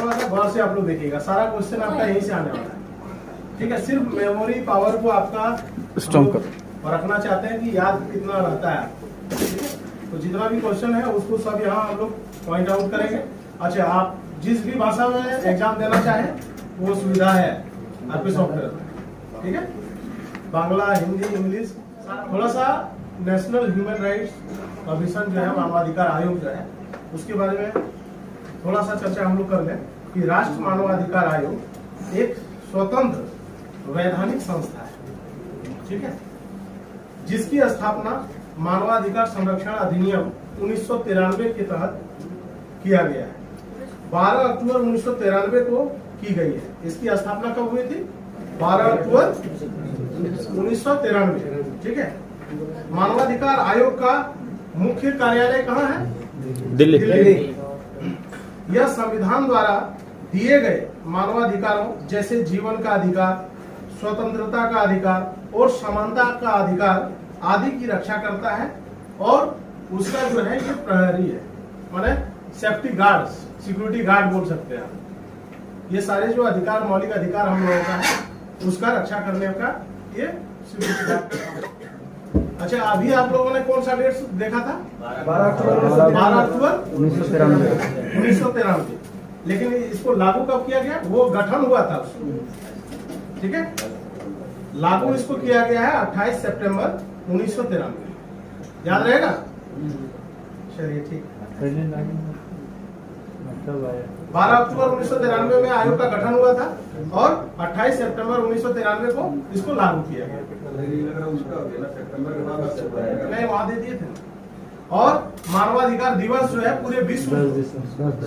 थोड़ा सा गौर से आप लोग देखिएगा, सारा क्वेश्चन आपका यहीं से आने वाला है, ठीक है। सिर्फ मेमोरी पावर को आपका स्ट्रॉन्ग और रखना चाहते हैं कि याद कितना रहता है, ठीक है। तो जितना भी क्वेश्चन है उसको सब यहाँ हम लोग पॉइंट आउट करेंगे। अच्छा, आप जिस भी भाषा में एग्जाम देना चाहें वो सुविधा है आपके सॉफ्टवेयर में, ठीक है। बांग्ला, हिंदी, इंग्लिश, थोड़ा सा नेशनल ह्यूमन राइट्स कमीशन जो है, मानवाधिकार आयोग जो है, उसके बारे में थोड़ा सा चर्चा हम लोग कर लें कि राष्ट्र मानवाधिकार आयोग एक स्वतंत्र वैधानिक संस्था है, ठीक है, जिसकी स्थापना मानवाधिकार संरक्षण अधिनियम 1993 के तहत किया गया है। 12 अक्टूबर 1993 को की गई है। इसकी स्थापना कब हुई थी? 12 अक्टूबर 1993, ठीक है। मानवाधिकार आयोग का मुख्य कार्यालय कहाँ है? दिल्ली। यह संविधान द्वारा दिए गए मानवाधिकारों जैसे जीवन का अधिकार, स्वतंत्रता का अधिकार और समानता का अधिकार आदि की रक्षा करता है, और उसका जो है ये प्रहरी है, माने सेफ्टी गार्ड, सिक्योरिटी गार्ड बोल सकते हैं आप। ये सारे जो अधिकार, मौलिक अधिकार हम लोगों का है, उसका रक्षा करने का ये सिक्योरिटी गार्ड। अच्छा, अभी आप लोगों ने कौन सा डेट देखा था? 12 अक्टूबर 1993। लेकिन इसको लागू कब किया गया? वो गठन हुआ था उसको, ठीक है। लागू इसको किया गया है 28 सितंबर 1993। याद रहेगा? चलिए, ठीक। 12 अक्टूबर 1993 में आयोग का गठन हुआ था और 28 सितंबर 1993 को इसको लागू किया गया। नहीं, वहां दे दिए थे। और मानवाधिकार दिवस जो है पूरे विश्व,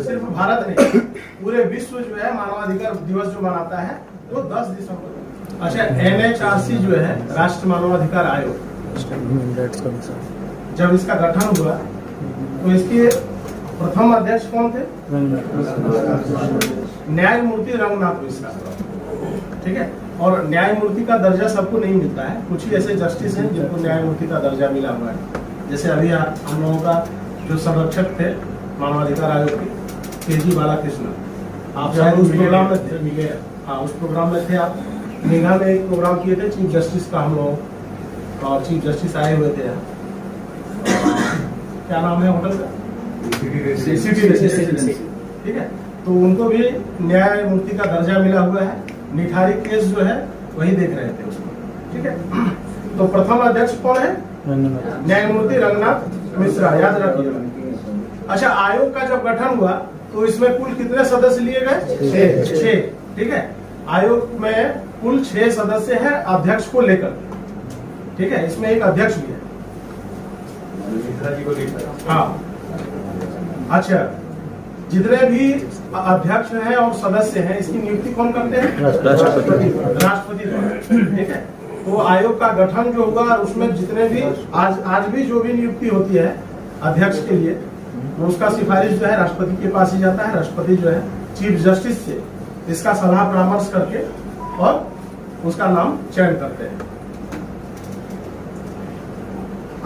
सिर्फ भारत नहीं, पूरे विश्व जो है मानवाधिकार दिवस जो मनाता है वो 10 दिसंबर। अच्छा, NHRC जो है, राष्ट्रीय मानवाधिकार आयोग, जब इसका गठन हुआ तो इसके प्रथम अध्यक्ष कौन थे? न्यायमूर्ति रंगनाथ मिश्रा, ठीक है। और न्यायमूर्ति का दर्जा सबको नहीं मिलता है, कुछ ही ऐसे जस्टिस हैं जिनको न्यायमूर्ति का दर्जा मिला हुआ है। जैसे अभी हम लोगों का जो संरक्षक थे मानवाधिकार आयोग के, KG बालाकृष्णन, आप शायद उस प्रोग्राम में थे, मिले, हाँ, उस प्रोग्राम में थे आप। मेघा में एक प्रोग्राम किए थे चीफ जस्टिस का, हम लोग और चीफ जस्टिस आए हुए थे। क्या नाम है होटल का? सिटी, ठीक है। तो उनको भी न्यायमूर्ति का दर्जा मिला हुआ है। निठारी केस जो है वही देख रहे थे उसको, ठीक है। तो प्रथम अध्यक्ष कौन है? न्यायमूर्ति रंगनाथ मिश्रा, याद रखिएगा। अच्छा, आयोग का जब गठन हुआ तो इसमें कुल कितने सदस्य लिए गए? 6, ठीक है। आयोग में कुल 6 सदस्य हैं अध्यक्ष को लेकर, ठीक है। इसमें एक अध्यक्ष भी है, हाँ। अच्छा, जितने भी अध्यक्ष हैं और सदस्य हैं, इसकी नियुक्ति कौन करते हैं? राष्ट्रपति द्वारा, ठीक है। तो आयोग का गठन जो हुआ उसमें जितने भी आज भी जो भी नियुक्ति होती है अध्यक्ष के लिए, तो उसका सिफारिश जो है राष्ट्रपति के पास ही जाता है। राष्ट्रपति जो है चीफ जस्टिस से इसका सलाह परामर्श करके और उसका नाम चयन करते हैं।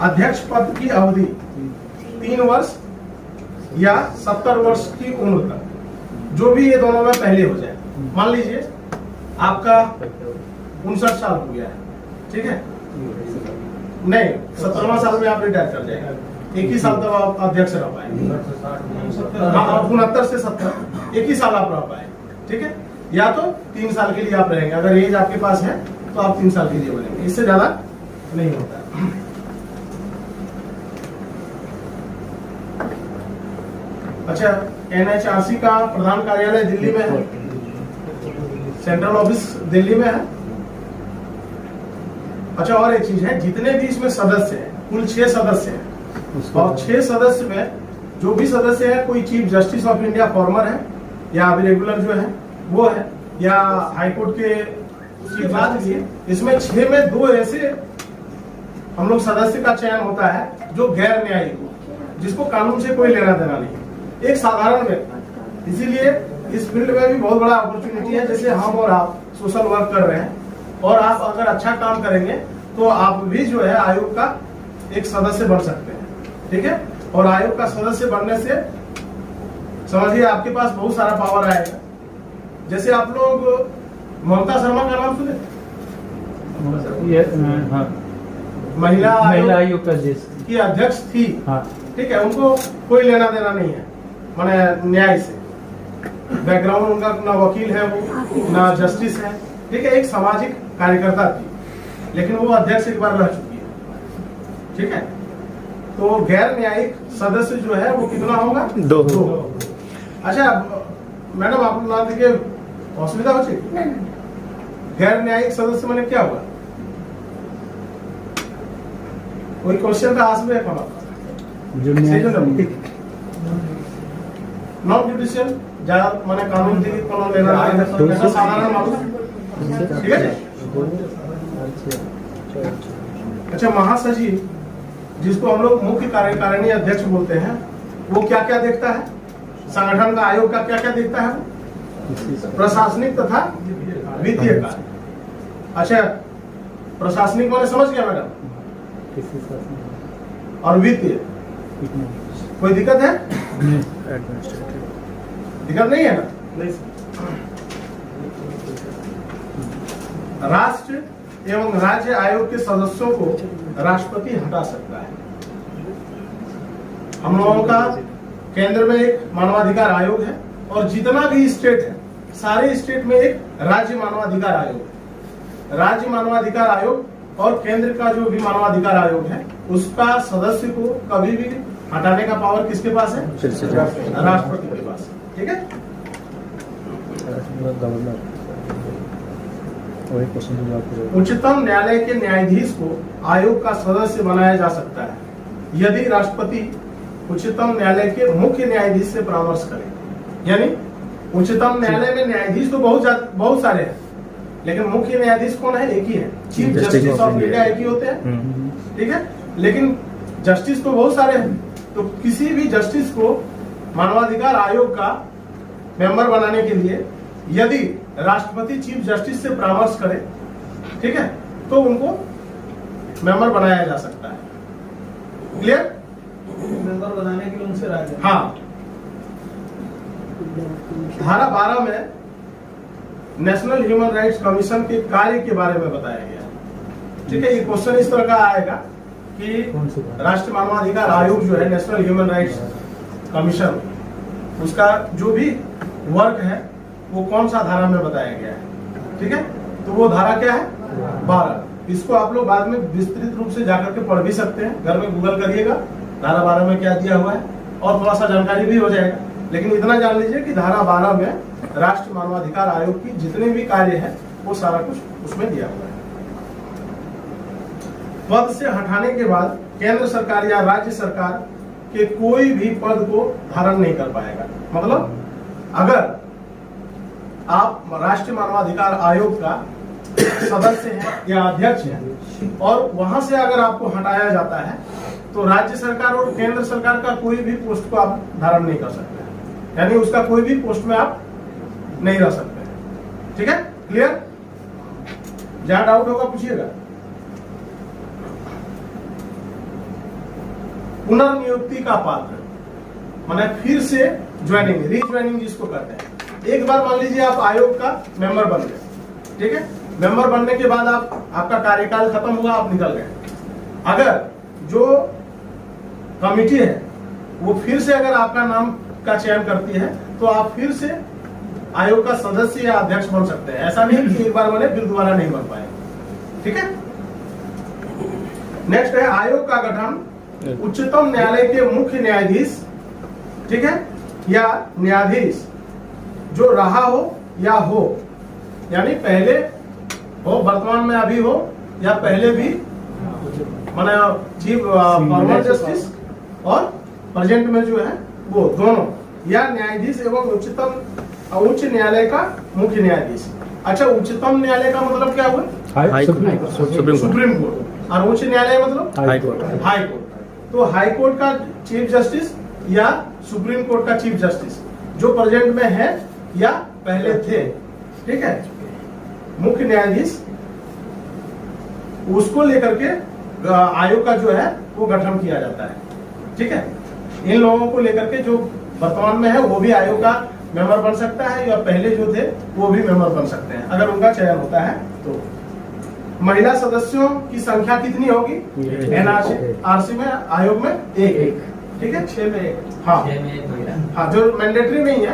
अध्यक्ष पद की अवधि 3 वर्ष या 70 वर्ष की उम्र तक, जो भी ये दोनों में पहले हो जाए। मान लीजिए आपका 59 साल हो गया है, ठीक है, नहीं 17वां साल में आप रिटायर कर जाएंगे, 1 ही साल तक आप अध्यक्ष रह पाएंगे। 69 से 70 1 ही साल आप रह पाए, ठीक है। या तो 3 साल के लिए आप रहेंगे, अगर एज आपके पास है तो आप 3 साल के लिए बनेंगे, इससे ज्यादा नहीं होता। अच्छा, NHRC का प्रधान कार्यालय दिल्ली में है, सेंट्रल ऑफिस दिल्ली में है। अच्छा, और एक चीज है, जितने भी इसमें सदस्य हैं, कुल 6 सदस्य हैं, और 6 सदस्य में जो भी सदस्य है, कोई chief justice of India farmer है या अभी रेगुलर जो है वो है, या हाईकोर्ट के चीफ जज भी है। इसमें 6 में 2 ऐसे हम लोग सदस्य का चयन होता है जो गैर न्यायिक हो, जिसको कानून से कोई लेना देना नहीं, एक साधारण व्यक्ति। इसीलिए इस फील्ड में भी बहुत बड़ा अपॉर्चुनिटी है। जैसे हम और आप सोशल वर्क कर रहे हैं, और आप अगर अच्छा काम करेंगे तो आप भी जो है आयोग का एक सदस्य बन सकते हैं, ठीक है। और आयोग का सदस्य बनने से समझिए आपके पास बहुत सारा पावर आएगा। जैसे आप लोग ममता शर्मा का नाम सुने? हाँ, महिला आयोग का की अध्यक्ष थी। हाँ, ठीक है, उनको कोई लेना देना नहीं है माने न्याय से। बैकग्राउंड उनका ना वकील है वो, ना जस्टिस है। ठीक है, एक सामाजिक कार्यकर्ता थी, लेकिन वो अध्यक्ष एक बार रह चुकी है। ठीक है, तो गैर न्यायिक सदस्य जो है वो कितना होगा? 2। अच्छा मैडम, आप ना देखिए असुविधा हो चाहिए। गैर न्यायिक सदस्य मैंने क्या हुआ? कोई क्वेश्चन का आंसर है कौन? नॉन जुडिशियल ज्यादा मैंने कानून थी कौन लेना है साधारण मालूम। ठीक है। अच्छा, महासचिव जिसको हम लोग मुख्य कार्यकारिणी अध्यक्ष बोलते हैं, वो क्या क्या देखता है? संगठन का आयोग का क्या क्या देखता है? प्रशासनिक तथा वित्तीय कार्य। अच्छा, प्रशासनिक मैंने समझ गया मैडम, और वित्तीय कोई दिक्कत है? दिक्कत नहीं है ना? नहीं। राष्ट्र एवं राज्य आयोग के सदस्यों को राष्ट्रपति हटा सकता है। हम लोगों का केंद्र में एक मानवाधिकार आयोग है, और जितना भी स्टेट है सारे स्टेट में एक राज्य मानवाधिकार आयोग है। राज्य मानवाधिकार आयोग और केंद्र का जो भी मानवाधिकार आयोग है, उसका सदस्य को कभी भी हटाने का पावर किसके पास है? राष्ट्रपति के पास। ठीक है। उच्चतम न्यायालय के न्यायाधीश को आयोग का सदस्य बनाया जा सकता है यदि राष्ट्रपति उच्चतम न्यायालय के मुख्य न्यायाधीश से परामर्श करे। यानी उच्चतम न्यायालय में न्यायाधीश तो बहुत सारे हैं, लेकिन मुख्य न्यायाधीश कौन है? एक ही है, चीफ जस्टिस ऑफ इंडिया एक ही होते हैं। ठीक है, लेकिन जस्टिस तो बहुत सारे हैं। तो किसी भी जस्टिस को मानवाधिकार आयोग का मेंबर बनाने के लिए यदि राष्ट्रपति चीफ जस्टिस से परामर्श करे, ठीक है, तो उनको मेंबर बनाया जा सकता है। क्लियर? मेंबर बनाने के लिए उनसे राय। हाँ, धारा 12 में नेशनल ह्यूमन राइट्स कमीशन के कार्य के बारे में बताया गया। ठीक है, ये क्वेश्चन इस तरह का आएगा कि राष्ट्रीय मानवाधिकार आयोग जो है, नेशनल ह्यूमन राइट्स कमीशन, उसका जो भी वर्क है वो कौन सा धारा में बताया गया है। ठीक है, तो वो धारा क्या है? 12। इसको आप लोग बाद में विस्तृत रूप से जाकर के पढ़ भी सकते हैं, घर में गूगल करिएगा धारा 12 में क्या दिया हुआ है, और थोड़ा सा जानकारी भी हो जाएगा। लेकिन इतना जान लीजिए कि धारा 12 में राष्ट्रीय मानवाधिकार आयोग की जितने भी कार्य है वो सारा कुछ उसमें दिया हुआ है। पद से हटाने के बाद केंद्र सरकार या राज्य सरकार के कोई भी पद को धारण नहीं कर पाएगा। मतलब अगर आप राष्ट्रीय मानवाधिकार आयोग का सदस्य हैं या अध्यक्ष हैं, और वहां से अगर आपको हटाया जाता है, तो राज्य सरकार और केंद्र सरकार का कोई भी पोस्ट को आप धारण नहीं कर सकते, यानी उसका कोई भी पोस्ट में आप नहीं रह सकते। ठीक है, क्लियर? जहां डाउट होगा पूछिएगा। पुनर्नियुक्ति का पात्र माने फिर से ज्वाइनिंग, रीज्वाइनिंग जिसको कहते हैं। एक बार मान लीजिए आप आयोग का मेंबर बन गए, ठीक है, मेंबर बनने के बाद आपका कार्यकाल खत्म हुआ, आप निकल गए। अगर जो कमिटी है वो फिर से अगर आपका नाम का चयन करती है, तो आप फिर से आयोग का सदस्य या अध्यक्ष बन सकते हैं। ऐसा नहीं कि एक बार बने फिर दोबारा नहीं बन पाए। ठीक है, नेक्स्ट है आयोग का गठन उच्चतम न्यायालय के मुख्य न्यायाधीश, ठीक है, या न्यायाधीश जो रहा हो या हो, यानी पहले हो, वर्तमान में अभी हो, या पहले भी माने चीफ फॉर्मर जस्टिस और प्रेजेंट में जो है वो दोनों, या न्यायाधीश एवं उच्च न्यायालय का मुख्य न्यायाधीश। अच्छा, उच्चतम न्यायालय का मतलब क्या हुआ? Supreme court. और उच्च न्यायालय मतलब हाई कोर्ट। तो हाई कोर्ट का चीफ जस्टिस या सुप्रीम कोर्ट का चीफ जस्टिस जो प्रेजेंट में है या पहले थे, ठीक है, मुख्य न्यायाधीश, उसको लेकर के आयोग का जो है वो गठन किया जाता है। ठीक है, इन लोगों को लेकर के जो वर्तमान में है वो भी आयोग का मेंबर बन सकता है, या पहले जो थे वो भी मेंबर बन सकते हैं अगर उनका चयन होता है तो। महिला सदस्यों की संख्या कितनी होगी? एनआरसी में आयोग में एक, ठीक है, 6 में 1। हाँ 6 में 1 महिला। हाँ, जो मैंडेटरी नहीं है,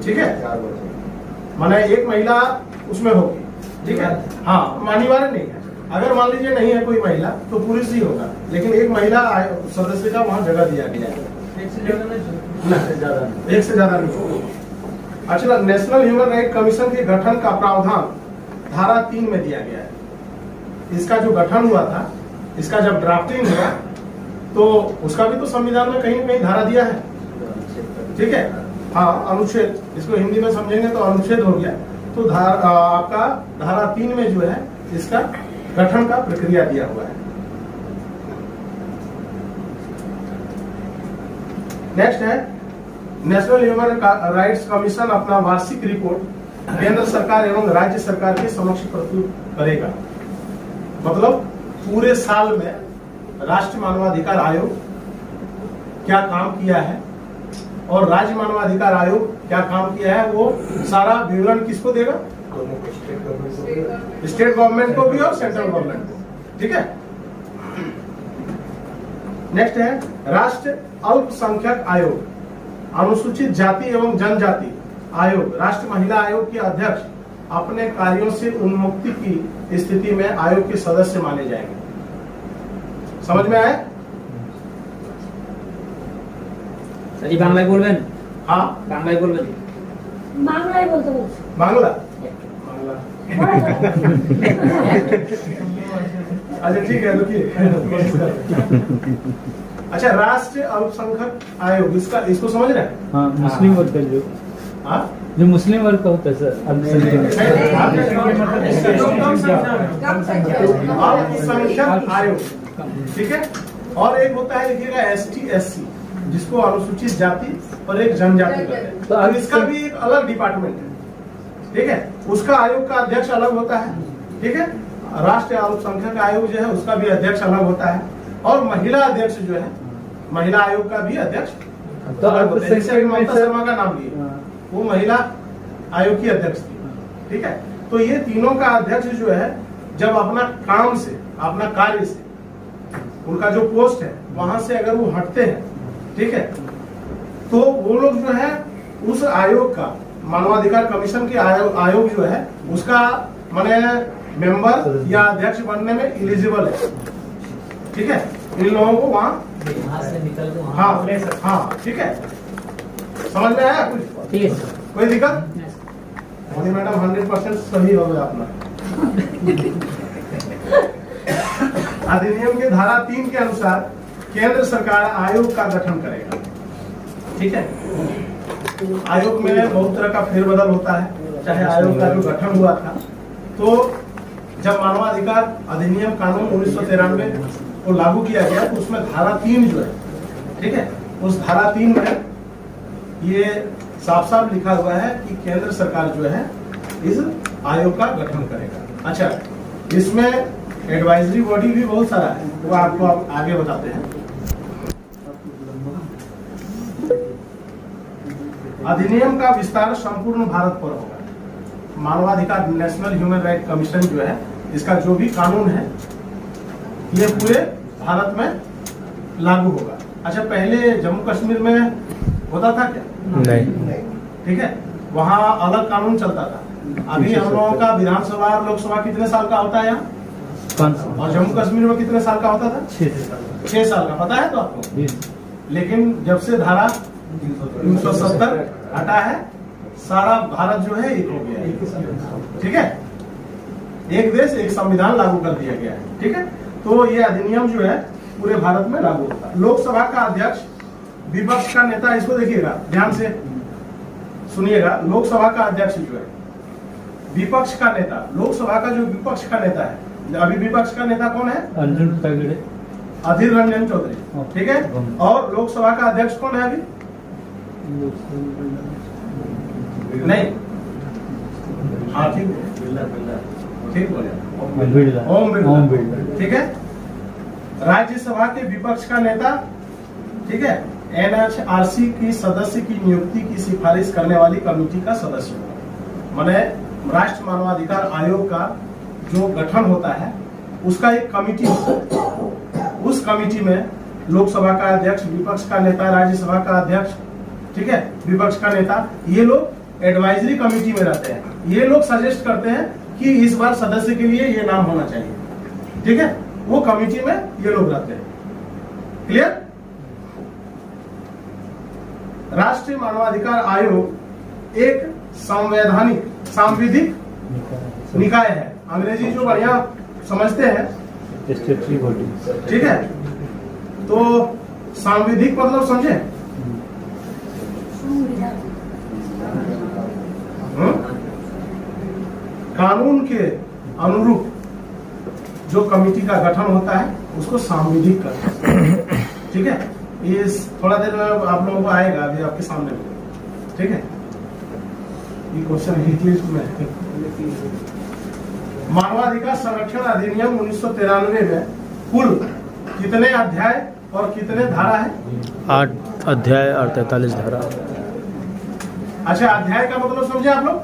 ठीक है, माने एक महिला उसमें होगी, ठीक है, हाँ अनिवार्य नहीं है। अगर मान लीजिए नहीं है कोई महिला तो पुरुष ही होगा, लेकिन एक महिला सदस्य का वहाँ जगह दिया गया है। एक से ज्यादा नहीं, एक से ज्यादा नहीं होगा। अच्छा, नेशनल ह्यूमन राइट कमीशन के गठन का प्रावधान धारा 3 में दिया गया है। इसका जो गठन हुआ था, इसका जब ड्राफ्टिंग हुआ तो उसका भी तो संविधान में कहीं न कहीं धारा दिया है, ठीक है, हाँ अनुच्छेद, इसको हिंदी में समझेंगे तो अनुच्छेद हो गया। तो आपका धारा 3 में जो है इसका गठन का प्रक्रिया दिया हुआ है। नेक्स्ट है नेशनल ह्यूमन राइट्स कमीशन अपना वार्षिक रिपोर्ट केंद्र सरकार एवं राज्य सरकार के समक्ष प्रस्तुत करेगा। मतलब पूरे साल में राष्ट्रीय मानवाधिकार आयोग क्या काम किया है और राज्य मानवाधिकार आयोग क्या काम किया है, वो सारा विवरण किसको देगा? स्टेट गवर्नमेंट को भी और सेंट्रल गवर्नमेंट को, ठीक है। नेक्स्ट है राष्ट्रीय अल्पसंख्यक आयोग, अनुसूचित जाति एवं जनजाति आयोग, राष्ट्रीय महिला आयोग के अध्यक्ष अपने कार्यों से उन्मुक्ति की स्थिति में आयोग के सदस्य माने जाएंगे। समझ में आए? सर बांग्लाয় বলবেন? हाँ বাংলায় বলবেন? বাংলায় বলতে বলছি। बांग्ला अच्छा ठीक है, रुकिए। अच्छा, राष्ट्रीय अल्पसंख्यक आयोग, इसको समझ रहे हैं? हाँ, मुस्लिम वर्ग का हाँ? जो मुस्लिम वर्ग का होता है सर, अल्पसंख्यक आयोग, ठीक है। और एक होता है लिखिएगा ST SC, जिसको अनुसूचित जाति और एक जनजाति कहते हैं। तो इसका भी एक अलग डिपार्टमेंट है, ठीक है। उसका आयोग का अध्यक्ष अलग होता है, ठीक है। राष्ट्रीय अल्पसंख्यक आयोग जो है उसका भी अध्यक्ष अलग होता है, और महिला अध्यक्ष जो है, महिला आयोग का भी अध्यक्ष तो ममता शर्मा का नाम लिए, वो महिला आयोग की अध्यक्ष थी, ठीक है। तो ये तीनों का अध्यक्ष जो है जब अपना काम से, अपना कार्य से, उनका जो पोस्ट है वहां से अगर वो हटते हैं, ठीक है, तो वो लोग जो है उस आयोग का, मानवाधिकार कमीशन के आयोग जो है उसका माने मेंबर या अध्यक्ष बनने में एलिजिबल है, ठीक है। इन लोगों को वहाँ से निकल के हाँ हाँ, ठीक है। समझ में आया कुछ? ठीक है सर। कोई दिक्कत? मोदी मैडम 100% सही हो गया अपना। अधिनियम के धारा 3 के अनुसार केंद्र सरकार आयोग का गठन करेगा, ठीक है। आयोग में बहुत तरह का फेरबदल होता है, चाहे आयोग का जो गठन हुआ था, तो जब मानवाधिकार अधिनियम कानून 1993 को लागू किया गया तो उसमें धारा 3 जो है, ठीक है, उस धारा 3 में ये साफ साफ लिखा हुआ है कि केंद्र सरकार जो है इस आयोग का गठन करेगा। अच्छा, इसमें एडवाइजरी बॉडी भी बहुत सारा है, वो आपको आगे बताते हैं। अधिनियम का विस्तार संपूर्ण भारत पर होगा। मानवाधिकार नेशनल ह्यूमन राइट कमीशन जो है, इसका जो भी कानून है ये पूरे भारत में लागू होगा। अच्छा, पहले जम्मू कश्मीर में होता था क्या? नहीं, ठीक है, वहाँ अलग कानून चलता था। अभी हम लोगों का विधानसभा और लोकसभा कितने साल का होता है यहाँ, 5 साल और जम्मू कश्मीर में कितने साल का होता था? 6 साल का। पता है तो आपको? लेकिन जब से धारा 370 हटा है, सारा भारत जो है एक हो गया है, ठीक है। एक देश एक संविधान लागू कर दिया गया है, ठीक है। तो ये अधिनियम जो है पूरे भारत में लागू होता है। लोकसभा का अध्यक्ष विपक्ष का नेता, इसको देखिएगा ध्यान से सुनिएगा। लोकसभा का अध्यक्ष जो है विपक्ष का नेता, लोकसभा का जो विपक्ष का नेता है, अभी विपक्ष का नेता कौन है? अर्जुन खड़गे, अधीर रंजन चौधरी, ठीक है। और लोकसभा का अध्यक्ष कौन है अभी? नहीं, हाँ ठीक बोले, ओम बिरला, ठीक है। राज्यसभा के विपक्ष का नेता, ठीक है, NHRC की सदस्य की नियुक्ति की सिफारिश करने वाली कमेटी का सदस्य होगा। माने राष्ट्रीय मानवाधिकार आयोग का जो गठन होता है उसका एक कमेटी होता है। उस कमेटी में लोकसभा का अध्यक्ष, विपक्ष का नेता, राज्यसभा का अध्यक्ष, ठीक है, विपक्ष का नेता, ये लोग एडवाइजरी कमेटी में रहते हैं। ये लोग सजेस्ट करते हैं कि इस बार सदस्य के लिए ये नाम होना चाहिए, ठीक है। वो कमेटी में ये लोग रहते हैं। क्लियर? राष्ट्रीय मानवाधिकार आयोग एक संवैधानिक सांविधिक निकाय है। अंग्रेजी जो बढ़िया समझते हैं, स्टेटरी बॉडी। ठीक है। तो सांविधिक मतलब समझे? कानून के अनुरूप जो कमेटी का गठन होता है उसको सांविधिक कहते हैं, ठीक है। ये थोड़ा देर में आप लोगों को आएगा, अभी आपके सामने, ठीक है। ये क्वेश्चन इंग्लिश में है। मानवाधिकार संरक्षण अधिनियम 1993 में कुल कितने अध्याय और कितने धारा है? 8 अध्याय और 43 धारा। अच्छा, अध्याय का मतलब समझे आप लोग?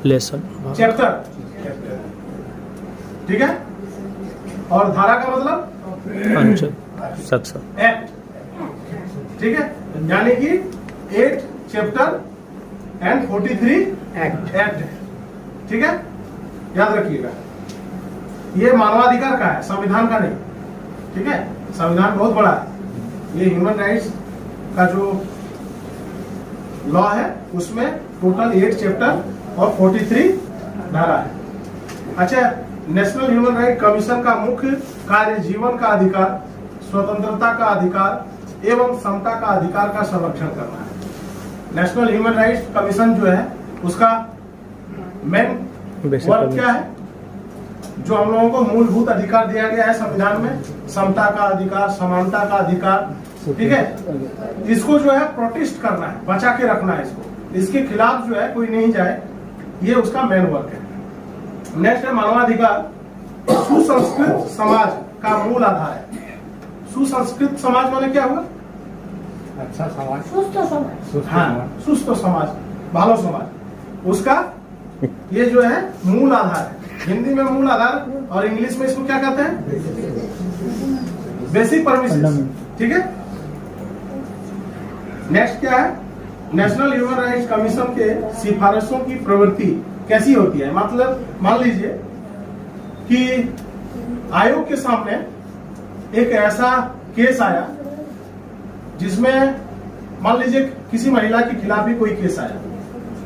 लेसन, चैप्टर, ठीक है। और धारा का मतलब अनुच्छेद, सेक्शन, एक्ट, ठीक है। यानी कि 8 चैप्टर एंड 43 एक्ट, ठीक है। याद रखिएगा, ये मानवाधिकार का है, संविधान का नहीं, ठीक है। संविधान बहुत बड़ा है। ये ह्यूमन राइट्स का जो लॉ है उसमें टोटल 8 चैप्टर और 43 धारा है। अच्छा, नेशनल ह्यूमन राइट कमीशन का मुख्य कार्य जीवन का अधिकार, स्वतंत्रता का अधिकार एवं समता का अधिकार का संरक्षण करना है। नेशनल ह्यूमन राइट्स कमीशन जो है उसका मेन वर्क क्या है? जो हम लोगों को मूलभूत अधिकार दिया गया है संविधान में, समता का अधिकार, समानता का अधिकार, ठीक है। इसको जो है प्रोटेस्ट करना है, बचा के रखना है इसको, इसके खिलाफ जो है कोई नहीं जाए, ये उसका मेन वर्क है। नेक्स्ट है मानवाधिकार सुसंस्कृत समाज का मूल आधार है। सुसंस्कृत समाज माने क्या हुआ? अच्छा समाज, सुस्त समाज। हाँ, सुस्त समाज, भालो समाज, उसका ये जो है मूल आधार है। हिंदी में मूल आधार और इंग्लिश में इसको क्या कहते हैं? बेसिक परमिशन, ठीक है। नेक्स्ट क्या है? नेशनल ह्यूमन राइट्स कमीशन के सिफारिशों की प्रवृत्ति कैसी होती है? मतलब मान लीजिए कि आयोग के सामने एक ऐसा केस आया जिसमें मान लीजिए किसी महिला के खिलाफ भी कोई केस आया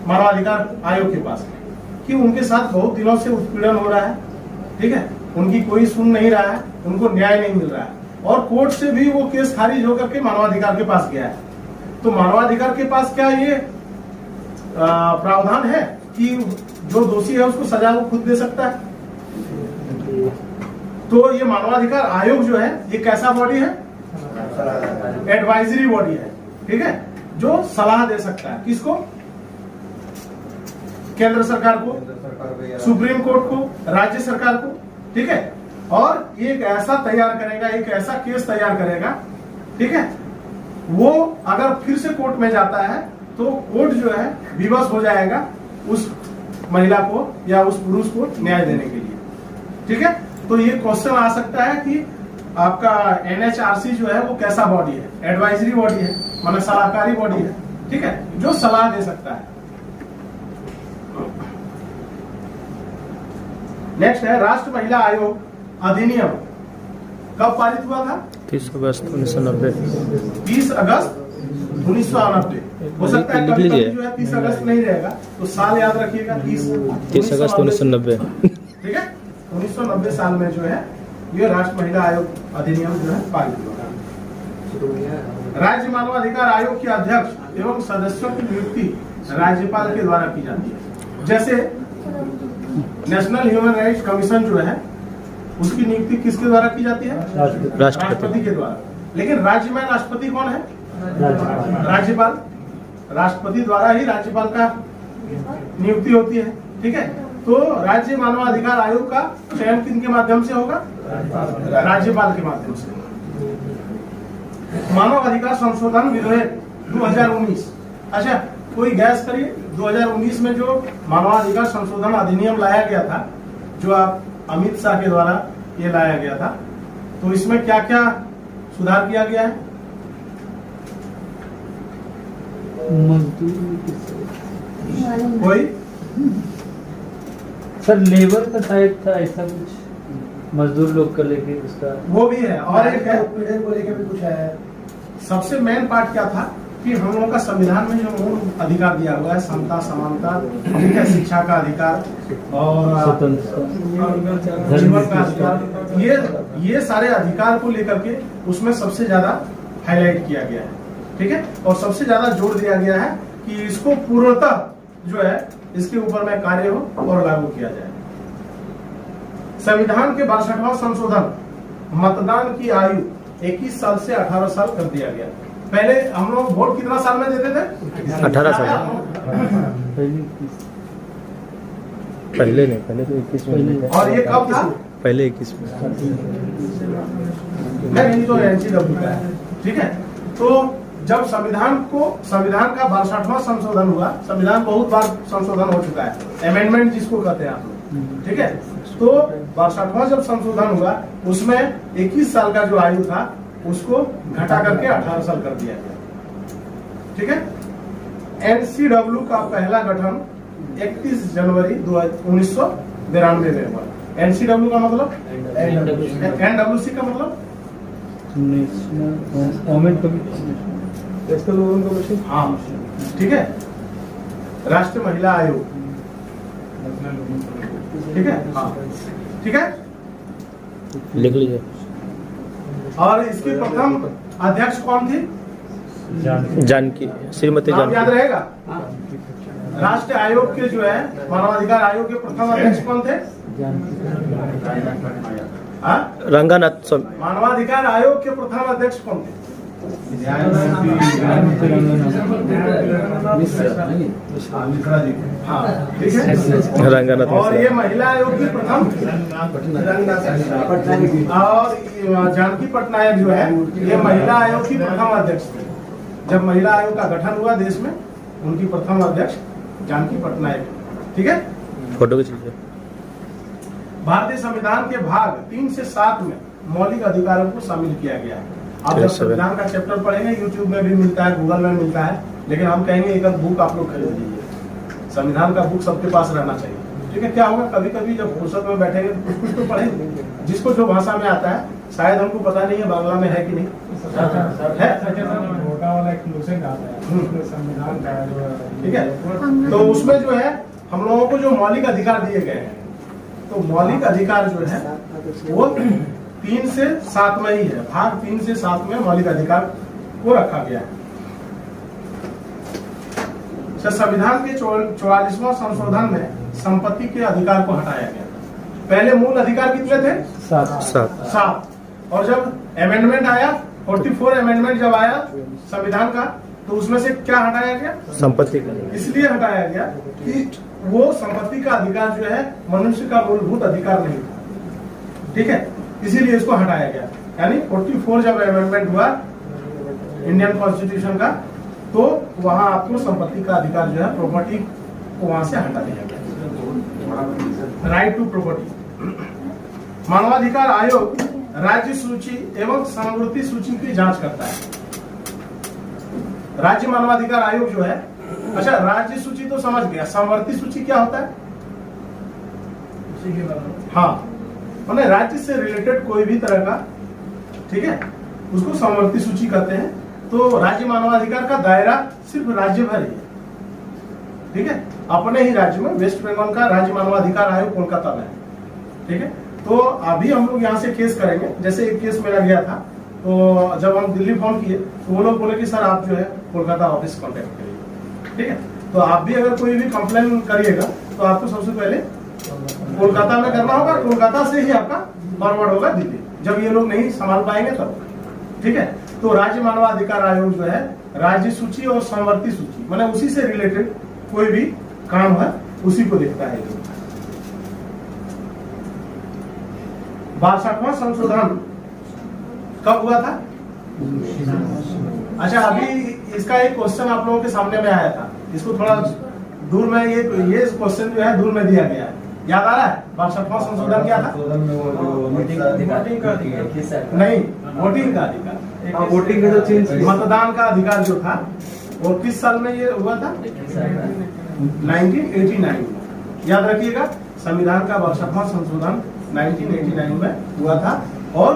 मानवाधिकार आयोग के पास कि उनके साथ बहुत दिनों से उत्पीड़न हो रहा है, ठीक है, उनकी कोई सुन नहीं रहा है, उनको न्याय नहीं मिल रहा है, और कोर्ट से भी वो केस खारिज होकर के मानवाधिकार के पास गया है। तो मानवाधिकार के पास क्या ये प्रावधान है कि जो दोषी है उसको सजा वो खुद दे सकता है? तो ये मानवाधिकार आयोग जो है ये कैसा बॉडी है? एडवाइजरी बॉडी है, ठीक है, जो सलाह दे सकता है। किसको? केंद्र सरकार को, सुप्रीम कोर्ट को, राज्य सरकार को, ठीक है। और ये एक ऐसा तैयार करेगा, एक ऐसा केस तैयार करेगा, ठीक है, वो अगर फिर से कोर्ट में जाता है तो कोर्ट जो है विवश हो जाएगा उस महिला को या उस पुरुष को न्याय देने के लिए, ठीक है। तो ये क्वेश्चन आ सकता है कि आपका NHRC जो है वो कैसा बॉडी है? एडवाइजरी बॉडी है, माने सलाहकारी बॉडी है, ठीक है, जो सलाह दे सकता है। नेक्स्ट है राष्ट्रीय महिला आयोग अधिनियम कब पारित हुआ था? 30 अगस्त 1990। 30 अगस्त 1990। हो सकता है कभी कभी जो है 30 अगस्त नहीं रहेगा, तो साल याद रखिएगा, 30 अगस्त 1990। ठीक है, 1990 साल में जो है ये राष्ट्रीय महिला आयोग अधिनियम जो है पारित हुआ। राज्य मानवाधिकार आयोग के अध्यक्ष एवं सदस्यों की नियुक्ति राज्यपाल के द्वारा की जाती है। जैसे नेशनल ह्यूमन राइट्स कमीशन जो है उसकी नियुक्ति किसके द्वारा की जाती है? राष्ट्रपति के द्वारा। लेकिन राज्य में राष्ट्रपति कौन है? राज्यपाल। राष्ट्रपति द्वारा ही राज्यपाल का नियुक्ति होती है, ठीक है। तो राज्य मानवाधिकार आयोग का चयन किनके माध्यम से होगा? राज्यपाल के माध्यम से। मानव अधिकार संशोधन विधेयक 2019। अच्छा, कोई गैस करिए 2019 में जो मानवाधिकार संशोधन अधिनियम लाया गया था, जो आप अमित शाह के द्वारा ये लाया गया था, तो इसमें क्या क्या सुधार किया गया है? कोई सर लेबर का टाइप था ऐसा कुछ, मजदूर लोग का लेके उसका वो भी है, और एक है को लेकर भी कुछ है। सबसे मेन पार्ट क्या था कि हम लोगों का संविधान में जो मूल अधिकार दिया हुआ है, समता, समानता, ठीक है, शिक्षा का अधिकार और स्वतंत्रता, जीवन का अधिकार, ये सारे अधिकार को लेकर के उसमें सबसे ज्यादा हाईलाइट किया गया है, ठीक है, और सबसे ज्यादा जोर दिया गया है कि इसको पूर्णतः जो है इसके ऊपर में कार्य हो और लागू किया जाए। संविधान के 62वां संशोधन, मतदान की आयु 21 साल से 18 साल कर दिया गया। पहले हम लोग वोट कितना साल में देते थे? 18 साल। पहले नहीं, पहले तो 21 में। और ये कब था? पहले 21 में। नहीं, तो एनसीडब्ल्यू का है, ठीक है। तो जब संविधान का 62वां संशोधन हुआ, संविधान बहुत बार संशोधन हो चुका है, अमेंडमेंट जिसको कहते हैं आप लोग, ठीक है। तो 62वां जब संशोधन हुआ, उसमें 21 साल का जो आयु था उसको घटा करके 18 साल कर दिया गया, ठीक है। एनसीडब्ल्यू का पहला गठन 31 जनवरी 1992 में हुआ। एनसीडब्ल्यू का मतलब, एनडब्ल्यूसी का मतलब हाँ, ठीक है, राष्ट्रीय महिला आयोग, ठीक है, हाँ, ठीक है। लिख लीजिए। और इसके प्रथम अध्यक्ष कौन थी? जानकी, श्रीमती नाम याद जानकी। रहेगा? राष्ट्रीय आयोग के जो है, मानवाधिकार आयोग के प्रथम अध्यक्ष कौन थे? हाँ? रंगानाथ स्वामी। मानवाधिकार आयोग के प्रथम अध्यक्ष कौन थे? हाँ, ठीक है। रंगानाथ और मिश्रा। ये महिला आयोग की प्रथम, और जानकी पटनायक जो है, ये महिला आयोग की प्रथम अध्यक्ष थे। जब महिला आयोग का गठन हुआ देश में, उनकी प्रथम अध्यक्ष जानकी पटनायक, ठीक है। फोटो खींचिए। भारतीय संविधान के भाग 3 से 7 में मौलिक अधिकारों को शामिल किया गया है। आप जब संविधान का चैप्टर पढ़ेंगे, यूट्यूब में भी मिलता है, गूगल में मिलता है, लेकिन हम कहेंगे एक बुक आप लोग खरीद लीजिए। संविधान का बुक सबके पास रहना चाहिए, ठीक है। क्या होगा, कभी कभी जब फुर्सत में बैठेंगे तो कुछ तो पढ़ेंगे, जिसको जो भाषा में आता है। शायद हमको पता नहीं है बांग्ला में है कि नहीं है, मोटा वाला एक क्लोजिंग आता है संविधान का, ठीक है। तो उसमें जो है हम लोगों को जो मौलिक अधिकार दिए गए हैं, तो मौलिक अधिकार जो है वो 3 से 7 में ही है। भाग 3 से 7 में मौलिक अधिकार को रखा गया है। संविधान के 44वां संशोधन में संपत्ति के अधिकार को हटाया गया। पहले मूल अधिकार कितने थे? 7। और जब अमेंडमेंट आया, 44 अमेंडमेंट जब आया संविधान का, तो उसमें से क्या हटाया गया? संपत्ति। इसलिए हटाया गया कि वो संपत्ति का अधिकार जो है मनुष्य का मूलभूत अधिकार नहीं था, ठीक है, इसीलिए इसको हटाया गया। यानी 44 जब अमेंडमेंट हुआ इंडियन कॉन्स्टिट्यूशन का, तो वहां आपको संपत्ति का अधिकार जो है, प्रॉपर्टी को वहां से हटा दिया गया, राइट टू प्रॉपर्टी। मानवाधिकार आयोग राज्य सूची एवं समवर्ती सूची की जांच करता है। राज्य मानवाधिकार आयोग जो है, अच्छा, राज्य सूची तो समझ गया, समवर्ती सूची क्या होता है? हाँ, मतलब राज्य से रिलेटेड कोई भी तरह का, ठीक है, उसको समवर्ती सूची कहते हैं। तो राज्य मानवाधिकार का दायरा सिर्फ राज्य भर ही है, ठीक है। अपने ही राज्य में वेस्ट बंगाल का राज्य मानवाधिकार आयोग कोलकाता में है, ठीक है। तो अभी हम लोग यहाँ से केस करेंगे। जैसे एक केस मेरा गया था, तो जब हम दिल्ली फोन किए तो वो लोग बोले कि सर आप जो है कोलकाता ऑफिस कांटेक्ट करिए, ठीक है। तो आप भी अगर कोई भी कंप्लेन करिएगा तो आपको सबसे पहले कोलकाता में करना होगा, कोलकाता से ही आपका फॉरवर्ड होगा दिल्ली, जब ये लोग नहीं संभाल पाएंगे तब, ठीक है। तो राज्य मानवाधिकार आयोग जो है राज्य सूची और समवर्ती सूची, मतलब उसी से रिलेटेड कोई भी काम है उसी को देखता है। 62वां संशोधन कब हुआ था? अच्छा, अभी इसका एक क्वेश्चन आप लोगों के सामने में आया था, इसको थोड़ा दूर में ये क्वेश्चन जो है दूर में दिया गया है, याद आ रहा है? 62वां संशोधन क्या था? नहीं, वोटिंग का अधिकार, वोटिंग का जो चेंज मतदान का अधिकार जो था वो किस साल में ये हुआ था? 1989 में। याद रखिएगा, संविधान का 62वां संशोधन 1989 में हुआ था और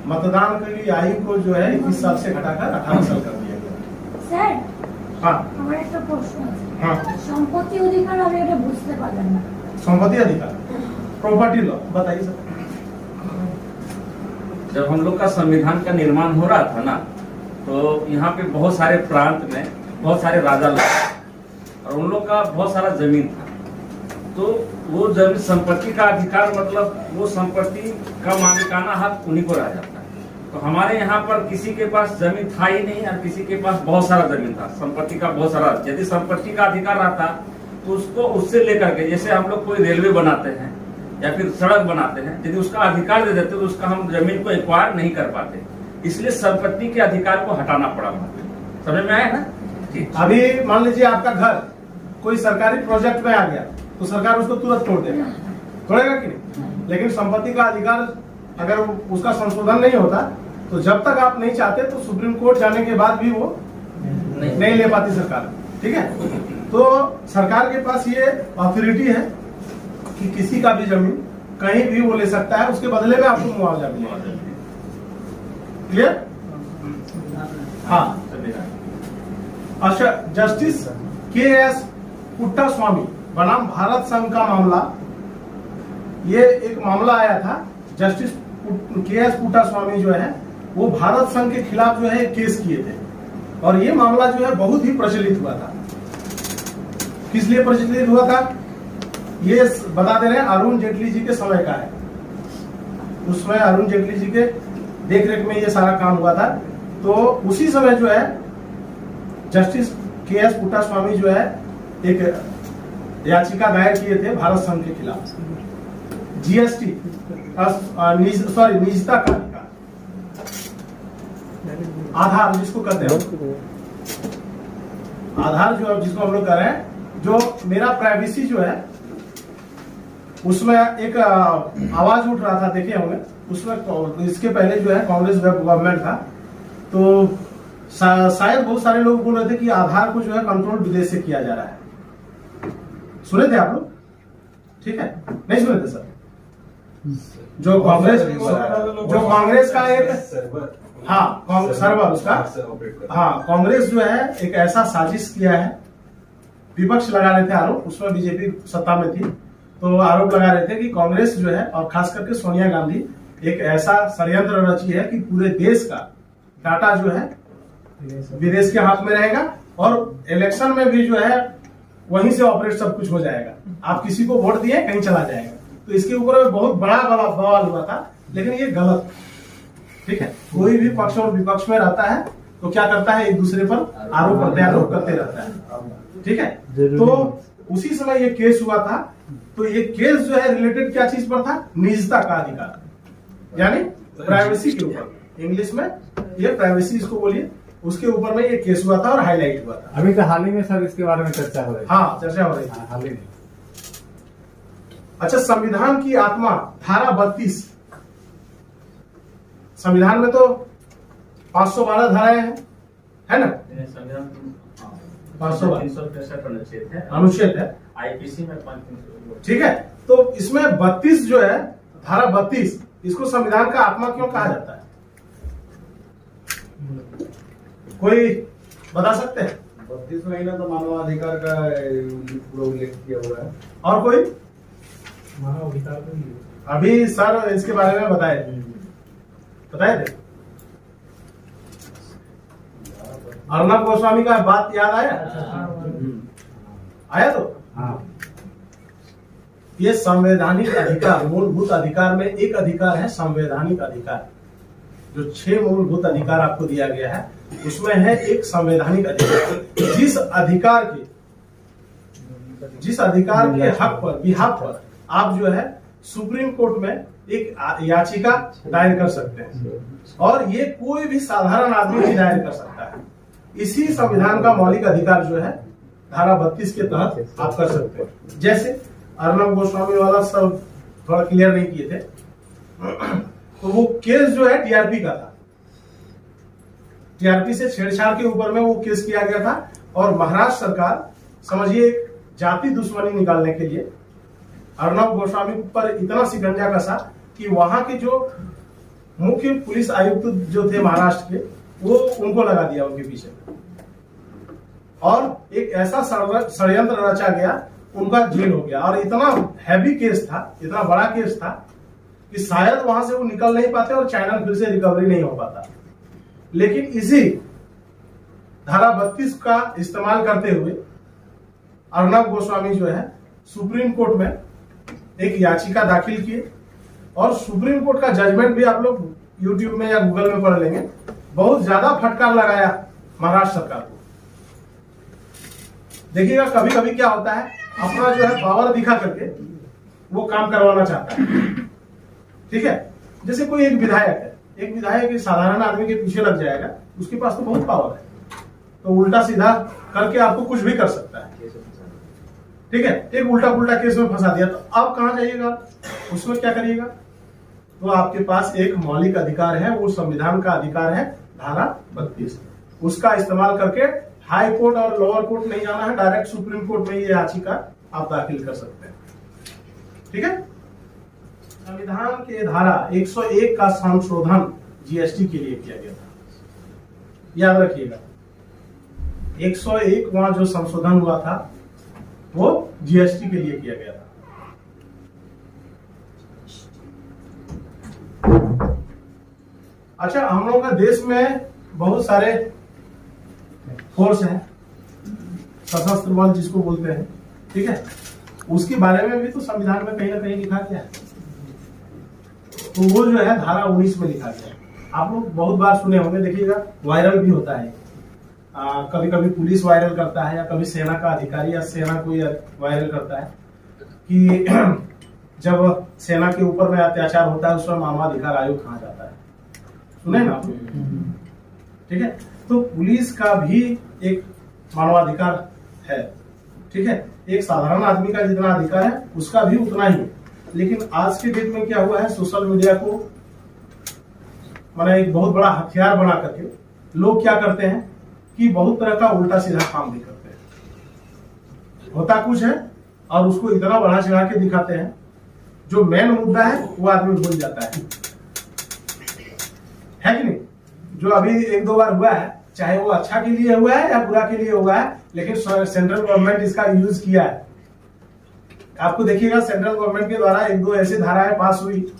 मतदान के लिए आयु को जो है 21 साल से घटाकर 18 साल कर दिया गया। স্যার हाँ আমার একটা প্রশ্ন আছে हाँ, সম্পত্তি অধিকার আমি এটা বুঝতে পারলাম না संपत्ति अधिकार, प्रॉपर्टी लॉ बताइए सर। जब हम लोग का संविधान का निर्माण हो रहा था ना, तो यहाँ पे बहुत सारे प्रांत में बहुत सारे राजा लोग और उन लोग का बहुत सारा जमीन था। तो वो जमीन संपत्ति का अधिकार मतलब वो संपत्ति का मालिकाना हक उन्हीं को रह जाता है। तो हमारे यहाँ पर किसी के पास जमीन था ही नहीं और किसी के पास बहुत सारा जमीन था, संपत्ति का बहुत सारा। यदि संपत्ति का अधिकार रहता तो उसको उससे लेकर के, जैसे हम लोग कोई रेलवे बनाते हैं या फिर सड़क बनाते हैं, यदि उसका अधिकार दे देते तो उसका हम जमीन को एक्वायर नहीं कर पाते। इसलिए संपत्ति के अधिकार को हटाना पड़ा। समझ में आया ना? ठीक। अभी मान लीजिए आपका घर कोई सरकारी प्रोजेक्ट में आ गया तो सरकार उसको तुरंत तोड़ देगा, तोड़ेगा कि नहीं? लेकिन संपत्ति का अधिकार अगर उसका संशोधन नहीं होता तो जब तक आप नहीं चाहते तो सुप्रीम कोर्ट जाने के बाद भी वो नहीं ले पाती सरकार। ठीक है, तो सरकार के पास ये अथॉरिटी है कि किसी का भी जमीन कहीं भी वो ले सकता है, उसके बदले में आपको मुआवजा मिलेगा। क्लियर? हाँ। अच्छा, जस्टिस के.एस. पुट्टा स्वामी बनाम भारत संघ का मामला, ये एक मामला आया था। Justice KS. पुट्टा स्वामी जो है वो भारत संघ के खिलाफ जो है केस किए थे और ये मामला जो है बहुत ही प्रचलित हुआ था। किस लिए प्रचलित हुआ था ये बता दे रहे हैं, अरुण जेटली जी के समय का है। उसमें अरुण जेटली जी के देखरेख में ये सारा काम हुआ था। तो उसी समय जो है जस्टिस के.एस. पुट्टा स्वामी जो है एक याचिका दायर किए थे भारत संघ के खिलाफ। जीएसटी निजता का अधिकार, आधार जिसको कहते हैं, आधार जो जिसको हम लोग कह रहे हैं, जो मेरा प्राइवेसी जो है उसमें एक आवाज उठ रहा था, देखे होंगे उसमें। इसके पहले जो है कांग्रेस गवर्नमेंट था तो शायद बहुत सारे लोग बोल रहे थे कि आधार को जो है कंट्रोल विदेश से किया जा रहा है। सुने थे आप लोग? ठीक है, नहीं सुने थे सर? जो कांग्रेस का एक सर्वर उसका, कांग्रेस जो है एक ऐसा साजिश किया है, विपक्ष लगा रहे थे आरोप, उसमें बीजेपी सत्ता में थी तो आरोप लगा रहे थे कि कांग्रेस जो है और खास करके सोनिया गांधी एक ऐसा षड्यंत्र रची है कि पूरे देश का डाटा जो है विदेश के हाथ में रहेगा और इलेक्शन में भी जो है वहीं से ऑपरेट सब कुछ हो जाएगा। आप किसी को वोट दिए कहीं चला जाएगा। तो इसके ऊपर बहुत बड़ा बवाल हुआ था, लेकिन ये गलत। ठीक है, कोई भी पक्ष और विपक्ष में रहता है तो क्या करता है, एक दूसरे पर आरोप प्रत्यारोप करते रहता है। ठीक है, तो उसी समय ये केस हुआ था। तो ये केस जो है रिलेटेड क्या चीज पर था? निजता का अधिकार, यानी प्राइवेसी के ऊपर। इंग्लिश में ये प्राइवेसी इसको बोलिए, उसके ऊपर में ये केस हुआ था और हाईलाइट हुआ था। अभी तो हाल ही में सर इसके बारे में चर्चा हो रही है। हाँ, चर्चा हो रही थी हाल ही में। अच्छा, संविधान की आत्मा धारा 32, संविधान में तो 512 धाराएं हैं, है ना? 512 अनुच्छेद है, आईपीसी में 5। ठीक है, तो इसमें 32 जो है, धारा 32, इसको संविधान का आत्मा क्यों कहा जाता है? कोई बता सकते हैं? 32 महीना तो मानवाधिकार का पूरा उल्लेख किया हुआ है। और कोई? मानव अधिकार तो नहीं है। अभी सर इसके बारे में बताए थे। अर्नब गोस्वामी का बात याद आया तो हाँ, ये संवैधानिक अधिकार, मूलभूत अधिकार में एक अधिकार है संवैधानिक अधिकार। जो 6 मूलभूत अधिकार आपको दिया गया है उसमें है एक संवैधानिक अधिकार। जिस अधिकार के हक पर, बिहाफ पर आप जो है सुप्रीम कोर्ट में एक याचिका दायर कर सकते हैं, और ये कोई भी साधारण आदमी भी दायर कर सकता है। इसी संविधान का मौलिक अधिकार जो है धारा 32 के तहत आप कर सकते हैं। जैसे अर्नब गोस्वामी वाला सब थोड़ा क्लियर नहीं किए थे, तो वो केस जो है टीआरपी का था, टीआरपी से छेड़छाड़ के ऊपर में वो केस किया गया था, और महाराष्ट्र सरकार समझिए जाति दुश्मनी निकालने के लिए अर्नब गोस्वामी पर इतना शिकंजा कसा कि वहां के जो मुख्य पुलिस आयुक्त जो थे महाराष्ट्र के, वो उनको लगा दिया उनके पीछे, और एक ऐसा षड्यंत्र रचा गया, उनका जेल हो गया। और इतना हैवी केस था, इतना बड़ा केस था कि शायद वहां से वो निकल नहीं पाते और चैनल फिर से रिकवरी नहीं हो पाता। लेकिन इसी धारा 32 का इस्तेमाल करते हुए अर्नब गोस्वामी जो है सुप्रीम कोर्ट में एक याचिका दाखिल की, और सुप्रीम कोर्ट का जजमेंट भी आप लोग यूट्यूब में या गूगल में पढ़ लेंगे, बहुत ज्यादा फटकार लगाया महाराष्ट्र सरकार को। देखिएगा कभी कभी क्या होता है, अपना जो है पावर दिखा करके वो काम करवाना चाहता है, ठीक है। जैसे कोई एक विधायक है, एक विधायक साधारण आदमी के पीछे लग जाएगा, उसके पास तो बहुत पावर है, तो उल्टा सीधा करके आपको कुछ भी कर सकता है, ठीक है। एक उल्टा पुल्टा केस में फंसा दिया, तो अब कहां जाइएगा, उसमें क्या करिएगा? तो आपके पास एक मौलिक अधिकार है, वो संविधान का अधिकार है धारा 32, उसका इस्तेमाल करके हाई कोर्ट और लोअर कोर्ट नहीं जाना है, डायरेक्ट सुप्रीम कोर्ट में ये याचिका आप दाखिल कर सकते हैं, ठीक है। संविधान के धारा 101 का संशोधन जीएसटी के लिए किया गया था, याद रखिएगा। 101 वहां जो संशोधन हुआ था वो जीएसटी के लिए किया गया था। अच्छा, हम लोगों का देश में बहुत सारे फोर्स हैं, सशस्त्र बल जिसको बोलते हैं, ठीक है, उसके बारे में भी तो संविधान में कहीं ना कहीं लिखा गया है। तो वो जो है धारा 19 में लिखा गया है। आप लोग बहुत बार सुने होंगे, देखिएगा वायरल भी होता है, कभी कभी पुलिस वायरल करता है, या कभी सेना का अधिकारी या सेना कोई वायरल करता है कि जब सेना के ऊपर में अत्याचार होता है, उसमें मानवाधिकार आयोग कहा जाता है, सुने ना, ठीक है। तो पुलिस का भी एक मानवाधिकार है, ठीक है, एक साधारण आदमी का जितना अधिकार है उसका भी उतना ही है। लेकिन आज के डेट में क्या हुआ है, सोशल मीडिया को माने एक बहुत बड़ा हथियार बना करके लोग क्या करते हैं कि बहुत तरह का उल्टा सीधा काम भी करते हैं। होता कुछ है और उसको इतना बढ़ा चढ़ा के दिखाते हैं, जो मेन मुद्दा है वो आदमी भूल जाता है कि नहीं। जो अभी एक दो बार हुआ है, चाहे वो अच्छा के लिए हुआ है या बुरा के लिए हुआ है, लेकिन सेंट्रल गवर्नमेंट इसका यूज किया है। आपको देखिएगा सेंट्रल गवर्नमेंट के द्वारा एक दो ऐसी धाराएं पास हुई,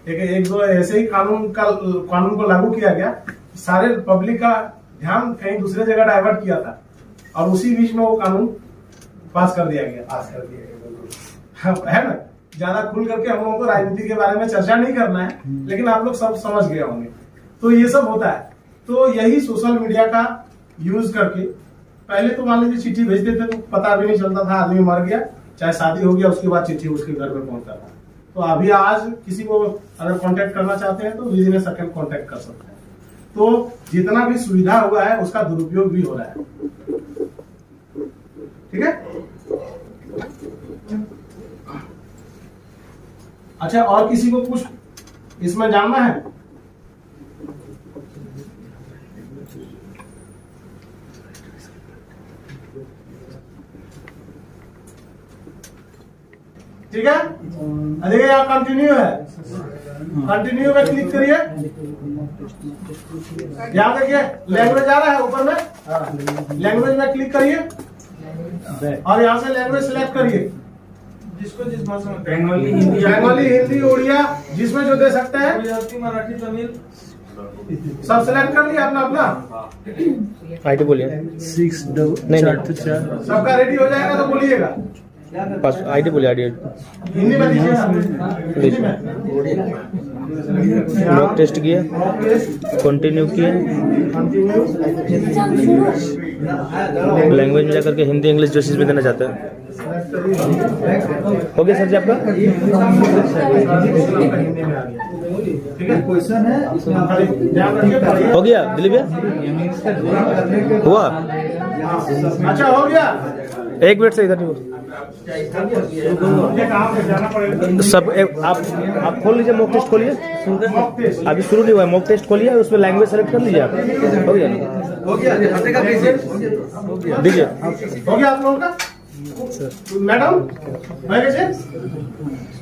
एक दो ऐसे ही कानून को लागू किया गया, सारे पब्लिक का ध्यान कहीं दूसरे जगह डाइवर्ट किया था, और उसी बीच में वो कानून पास कर दिया गया, है ना। ज्यादा खुल करके हम लोगों को राजनीति के बारे में चर्चा नहीं करना है, लेकिन आप लोग सब समझ गए होंगे। तो ये सब होता है। तो यही सोशल मीडिया का यूज करके, पहले तो मान लीजिए चिट्ठी भेजते थे तो पता भी नहीं चलता था, आदमी मर गया चाहे शादी हो गया, उसके बाद चिट्ठी उसके घर में पहुंचता था। तो अभी आज किसी को अगर कांटेक्ट करना चाहते हैं तो विदिन ए सेकंड कांटेक्ट कर सकते हैं। तो जितना भी सुविधा हुआ है उसका दुरुपयोग भी हो रहा है, ठीक है। अच्छा, और किसी को कुछ इसमें जानना है? ठीक है, देखिए यहाँ कंटिन्यू है, कंटिन्यू में क्लिक करिए। यहाँ देखिए लैंग्वेज आ रहा है ऊपर में, लैंग्वेज में क्लिक करिए और यहाँ से लैंग्वेज सिलेक्ट करिए, जिसको जिस भाषा में, बंगाली, हिंदी, बंगाली, हिंदी, उड़िया, जिसमें जो दे सकते हैं, गुजराती, मराठी, तमिल, सब सिलेक्ट कर लिया अपना अपना। आईडी बोलिए। 6 4 सबका रेडी हो जाएगा तो बोलिएगा। पास आईडी बोलिए आईडी हिंदी में दीजिए ना, हिंदी में मॉक टेस्ट किया मॉक टेस्ट कंटिन्यू किया कंटिन्यू लैंग्वेज में जाकर के हिंदी इंग्लिश जो चीज़ में देना चाहते हैं हो गया सर जी आपका हिंदी में आ गया। ठीक है, क्वेश्चन है इसमें खाली ध्यान रखिए, पढ़िए। हो गया दिलीप भैया हुआ अच्छा हो गया। एक मिनट से इधर नहीं हुआ। ये कहाँ पे जाना पड़ेगा? सब आप खोल लीजिए मॉक टेस्ट खोलिए मॉक टेस्ट अभी शुरू नहीं हुआ है मॉक टेस्ट खोलिए उसमें लैंग्वेज सेलेक्ट कर लीजिए आप हो गया दीजिए हो गया आप लोगों का? मैडम मैं कैसे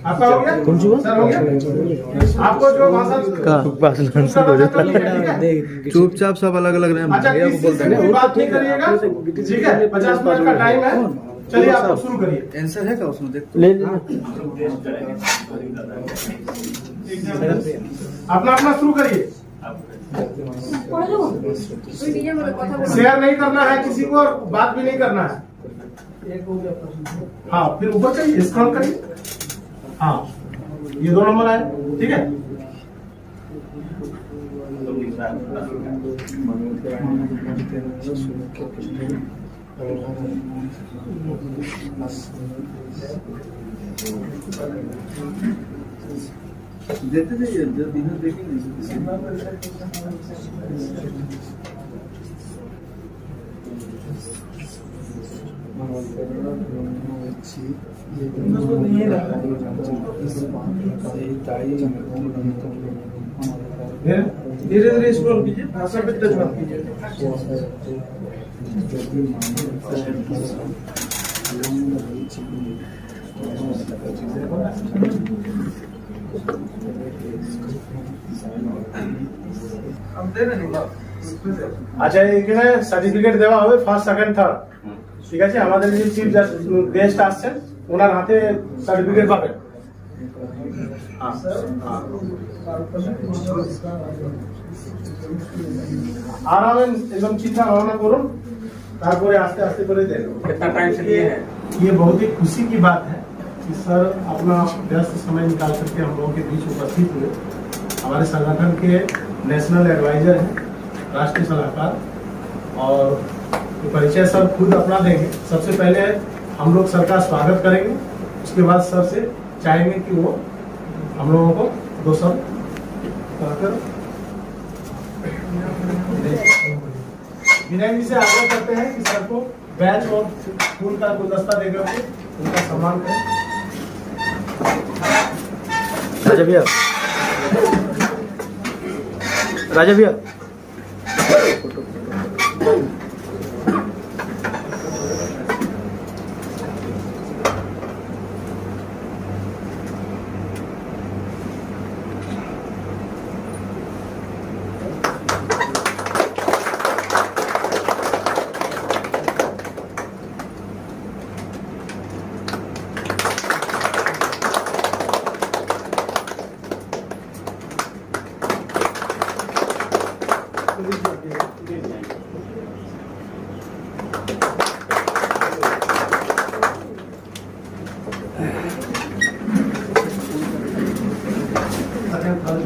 आपका हो गया? कौन सी हुआ? सर हो गया? आपको जो भाषा चुपचाप सब अलग अलग रहे अच्छा किसी से कोई बात नहीं करिएगा, ठीक है? 50 मिनट का टाइम है, चलिए आप लोग शुरू करिए। आंसर है क्या उसमें देख ले अपना अपना शुरू करिए। पढ़ लो। शेयर नहीं करना है किसी को और बात भी नहीं करना है। हाँ फिर ऊपर करिए, स्क्रॉल करिए। हाँ ये 2 नंबर आए, ठीक है? देते जाइए जब इधर देखेंगे धीरे धीरे स्क्रॉल कीजिए, भाषा पे टच मत कीजिए। আচ্ছা এখানে সার্টিফিকেট দেওয়া হবে ফার্স্ট সেকেন্ড থার্ড, ঠিক আছে? আমাদের যে চিফ গেস্ট আসছেন ওনার হাতে সার্টিফিকেট পাবেন। আরামে একদম চিন্তা ভাবনা করুন, তারপরে আস্তে আস্তে করে দেন। कितना टाइम से लिए हैं? ये बहुत ही खुशी की बात है कि सर अपना व्यस्त समय निकाल करके हम लोगों के बीच उपस्थित हुए। हमारे संगठन के नेशनल एडवाइजर हैं, राष्ट्रीय सलाहकार, और परिचय सर खुद अपना देंगे। सबसे पहले हम लोग सर का स्वागत करेंगे, उसके बाद सर से चाहेंगे कि वो हम लोगों को 2 शब्द कहकर विनय जी से आग्रह करते हैं कि सर को बैच और फूल का गुलदस्ता देकर के उनका सम्मान करें। राजा भैया राजा भैया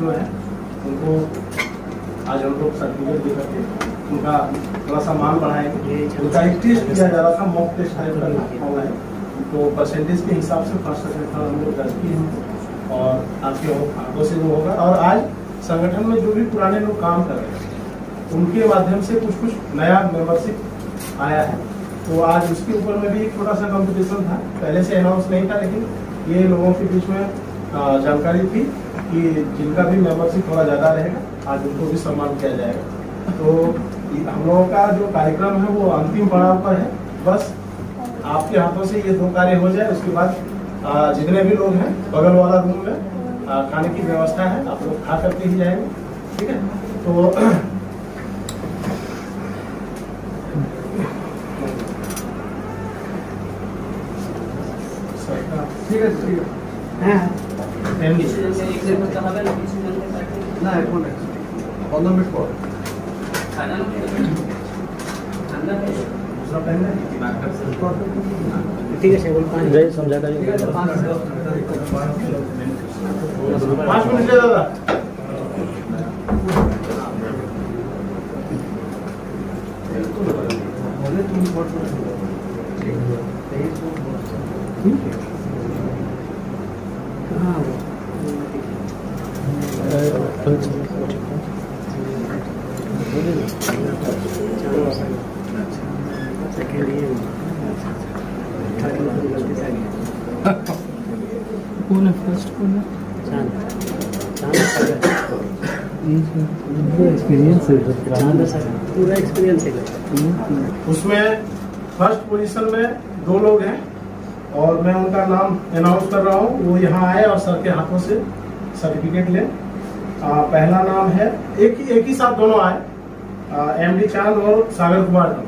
जो है उनको आज हम लोग सर्टिफिकेट दे करके उनका थोड़ा सा मान बढ़ाएंगे। उनका एक टेस्ट किया जा रहा था, मॉक टेस्ट टाइप का ऑनलाइन, तो परसेंटेज के हिसाब से फर्स्ट सेकंड थर्ड हम लोग दर्ज किए हैं और आपके आंखों से वो होगा। और आज संगठन में जो भी पुराने लोग काम कर रहे हैं उनके माध्यम से कुछ कुछ नया मेंबरशिप आया है, तो आज उसके ऊपर में भी एक छोटा सा कंपटीशन था। पहले से अनाउंस नहीं था, लेकिन ये लोगों के बीच में जानकारी थी कि जिनका भी मेंबरशिप थोड़ा ज़्यादा रहेगा आज उनको भी सम्मान किया जाएगा। तो हम लोगों का जो कार्यक्रम है वो अंतिम पड़ाव पर है। बस आपके हाथों से ये 2 कार्य हो जाए, उसके बाद जितने भी लोग हैं बगल वाला रूम में खाने की व्यवस्था है, आप लोग खा करके ही जाएंगे, ठीक है? तो ठीक है, ठीक है। না এখন 15 মিনিট পর दूसरा पेन है ठीक है शेबल 5 जय समझा कर 5 मिनट ले दादा कौन है फर्स्ट कौन है एक्सपीरियंस है पूरा एक्सपीरियंस है उसमें फर्स्ट पोजीशन में 2 लोग हैं और मैं उनका नाम अनाउंस कर रहा हूँ। वो यहाँ आए और सर के हाथों से सर्टिफिकेट लें। पहला नाम है एक ही साथ दोनों आए, एमडी चांद और सागर कुमार का।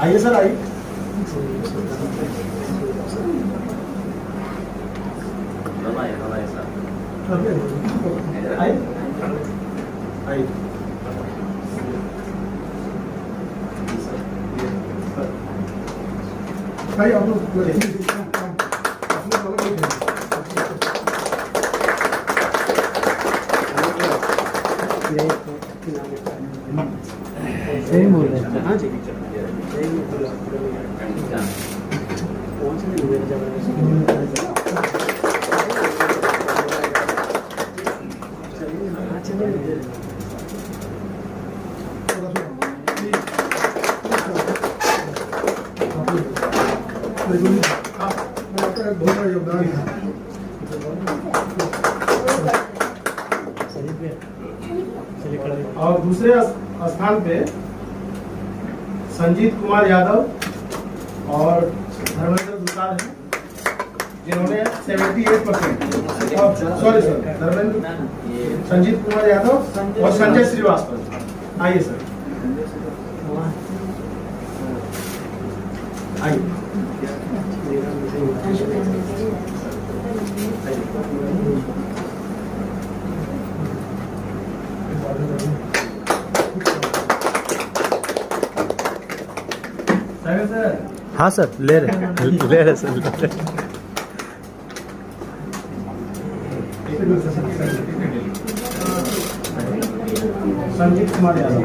आइए सर आइए। आइए आइए। भाई आप लोग सेम हो रहा है हाँ जी आपका बहुत बड़ा योगदान है। और दूसरे स्थान पे संजीत कुमार यादव और धर्मेंद्र दुसाद हैं जिन्होंने 78%। सॉरी सर, धर्मेंद्र संजीत कुमार यादव और संजय श्रीवास्तव। आइए सर आइए। हाँ सर ले रहे सर संजीत कुमार यादव,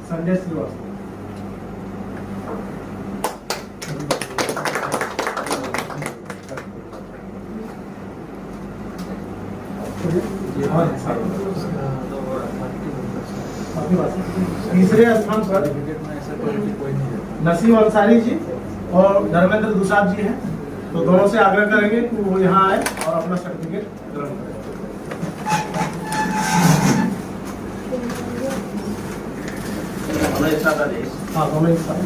संजय श्रीवास्तव। तीसरे स्थान पर नसीम अंसारी जी और धर्मेंद्र दुसाद जी हैं। तो दोनों से आग्रह करेंगे कि वो यहाँ आए और अपना सर्टिफिकेट ग्रहण करें। हाँ दोनों एक साथ।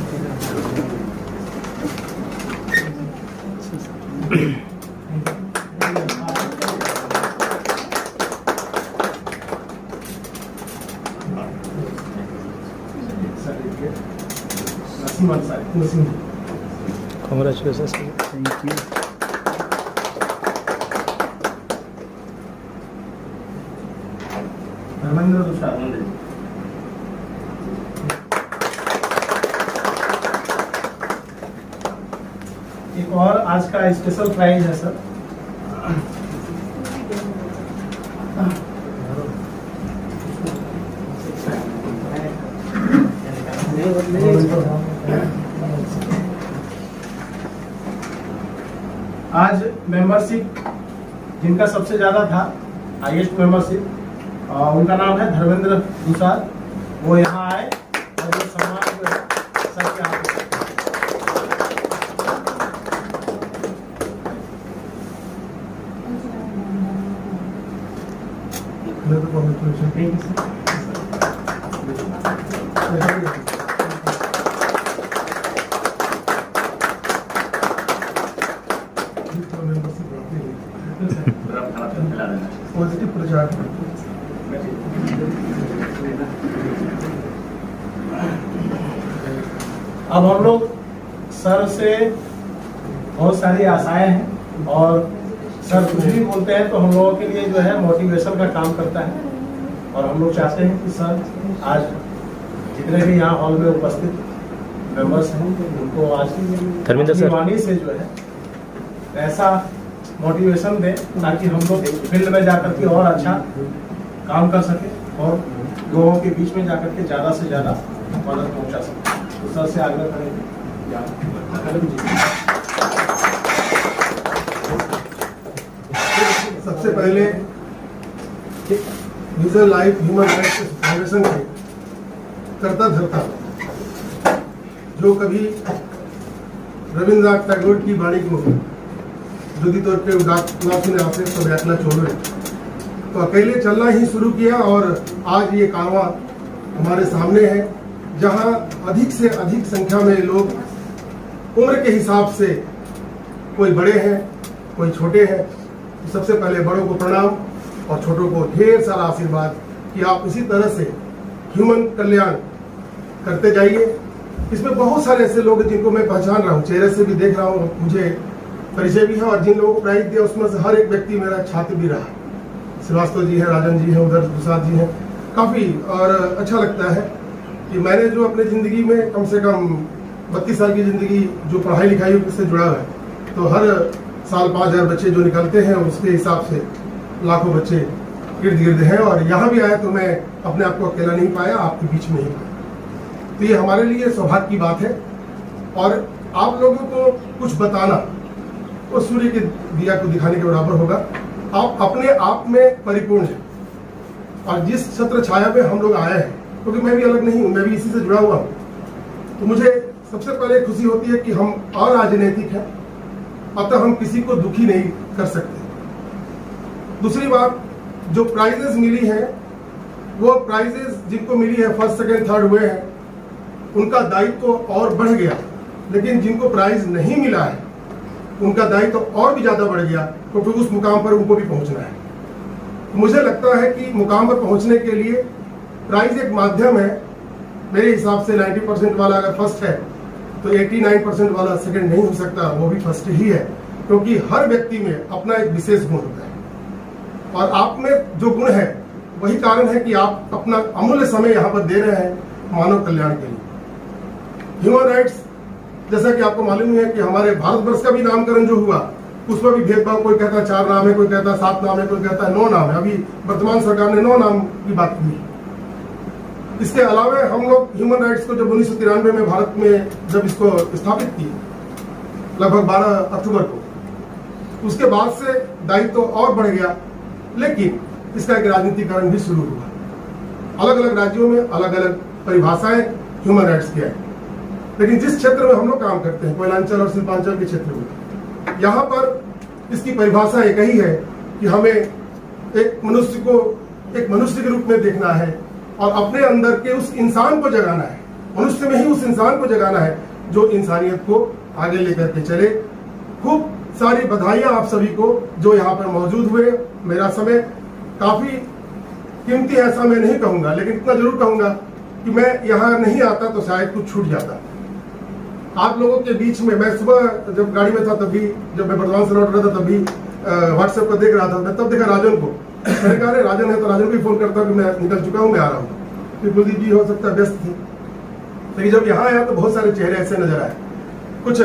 Naseem Ansari, Naseem congratulations thank you Dharmendra Dusad. एक और आज का स्पेशल प्राइज है सर। आज मेंबरशिप जिनका सबसे ज्यादा था, हाईएस्ट मेंबरशिप, उनका नाम है धर्मेंद्र दुसाद। वो यहाँ आए और वो सम्मान जो है सर के हाथ में। पॉजिटिव प्रचार। अब हम लोग सर से बहुत सारी आशाएं हैं और सर कुछ भी बोलते हैं तो हम लोगों के लिए जो है मोटिवेशन का काम करता है। और हम लोग चाहते हैं कि सर आज जितने भी यहाँ हॉल में उपस्थित मेंबर्स हैं उनको आज धर्मेंद्र सर। अपनी वाणी से जो है ऐसा मोटिवेशन दें ताकि हम लोग फील्ड में जाकर के और अच्छा काम कर सके और लोगों के बीच में जाकर के ज़्यादा से ज़्यादा मदद पहुंचा सके। तो सर से आग्रह करेंगे या सबसे पहले vision life human rights foundation के करता धरता जो कभी रविन्द्रनाथ टैगोर की वाणी को जुदी तौर पे उदास ने आपसे सब यातना छोड़ रहे तो अकेले चलना ही शुरू किया और आज ये कारवां हमारे सामने है जहां अधिक से अधिक संख्या में लोग उम्र के हिसाब से कोई बड़े हैं कोई छोटे हैं। तो सबसे पहले बड़ों को प्रणाम और छोटों को ढेर सारा आशीर्वाद कि आप इसी तरह से ह्यूमन कल्याण करते जाइए। इसमें बहुत सारे ऐसे लोग हैं जिनको मैं पहचान रहा हूँ, चेहरे से भी देख रहा हूँ, मुझे परिचय भी है और जिन लोगों को प्राइज दिया उसमें से हर एक व्यक्ति मेरा छात्र भी रहा। श्रीवास्तव जी है, राजन जी है, उधर प्रसाद जी हैं, काफ़ी और अच्छा लगता है कि मैंने जो अपने ज़िंदगी में कम से कम 32 साल की ज़िंदगी जो पढ़ाई लिखाई से जुड़ा हुआ है तो हर साल 5000 बच्चे जो निकलते हैं उसके हिसाब से लाखों बच्चे इर्द गिर्द हैं और यहाँ भी आया तो मैं अपने आप को अकेला नहीं पाया, आपके बीच में ही पाया। तो ये हमारे लिए सौभाग्य की बात है और आप लोगों को कुछ बताना वो सूर्य के दिया को दिखाने के बराबर होगा। आप अपने आप में परिपूर्ण हैं और जिस छत्र छाया में हम लोग आए हैं क्योंकि मैं भी अलग नहीं हूँ, मैं भी इसी से जुड़ा हुआ हूँ, तो मुझे सबसे पहले खुशी होती है कि हम अराजनैतिक हैं, अतः हम किसी को दुखी नहीं कर सकते। दूसरी बात, जो प्राइजेस मिली हैं वो प्राइजेस जिनको मिली है फर्स्ट सेकंड थर्ड हुए हैं उनका दायित्व तो और बढ़ गया, लेकिन जिनको प्राइज नहीं मिला है उनका दायित्व तो और भी ज्यादा बढ़ गया क्योंकि उस मुकाम पर उनको भी पहुंचना है। तो मुझे लगता है कि मुकाम पर पहुंचने के लिए प्राइज एक माध्यम है। मेरे हिसाब से 90% वाला अगर फर्स्ट है तो 89% वाला सेकंड नहीं हो सकता, वो भी फर्स्ट ही है क्योंकि हर व्यक्ति में अपना एक विशेष गुण होता है और आप में जो गुण है वही कारण है कि आप अपना अमूल्य समय यहाँ पर दे रहे हैं मानव कल्याण के लिए। ह्यूमन राइट्स जैसा कि आपको मालूम है कि हमारे भारतवर्ष का भी नामकरण जो हुआ उस पर भी भेदभाव, कोई कहता है 4 नाम है, कोई कहता है 7 नाम है, कोई कहता है 9 नाम है। अभी वर्तमान सरकार ने 9 नाम की बात की। इसके अलावा हम लोग ह्यूमन राइट्स को जब 1993 में भारत में जब इसको स्थापित किए लगभग 12 अक्टूबर को, उसके बाद से दायित्व तो और बढ़ गया, लेकिन इसका एक राजनीतिकरण भी शुरू हुआ। अलग अलग राज्यों में अलग अलग परिभाषाएं ह्यूमन राइट्स की है, लेकिन जिस क्षेत्र में हम लोग काम करते हैं कोयलांचल और शिल्पांचल के क्षेत्र में, यहाँ पर इसकी परिभाषा एक ही है कि हमें एक मनुष्य को एक मनुष्य के रूप में देखना है और अपने अंदर के उस इंसान को जगाना है, मनुष्य में ही उस इंसान को जगाना है जो इंसानियत को आगे लेकर के चले। खूब सारी बधाइयां आप सभी को जो यहाँ पर मौजूद हुए। मेरा समय काफी कीमती है ऐसा मैं नहीं कहूंगा, लेकिन इतना जरूर कहूंगा कि मैं यहाँ नहीं आता तो शायद कुछ छूट जाता। आप लोगों के बीच में मैं सुबह जब गाड़ी में था तभी, जब मैं बर्धमान से लौट रहा था तभी व्हाट्सएप पर देख रहा था, मैं तब देखा राजन को। मैंने कहा अरे राजन है तो राजन को ही फोन करता हूँ कि मैं निकल चुका हूँ, मैं आ रहा हूँ। फिर कुलदीप जी हो सकता है व्यस्त थी, लेकिन जब यहाँ आया तो बहुत सारे चेहरे ऐसे नजर आए। कुछ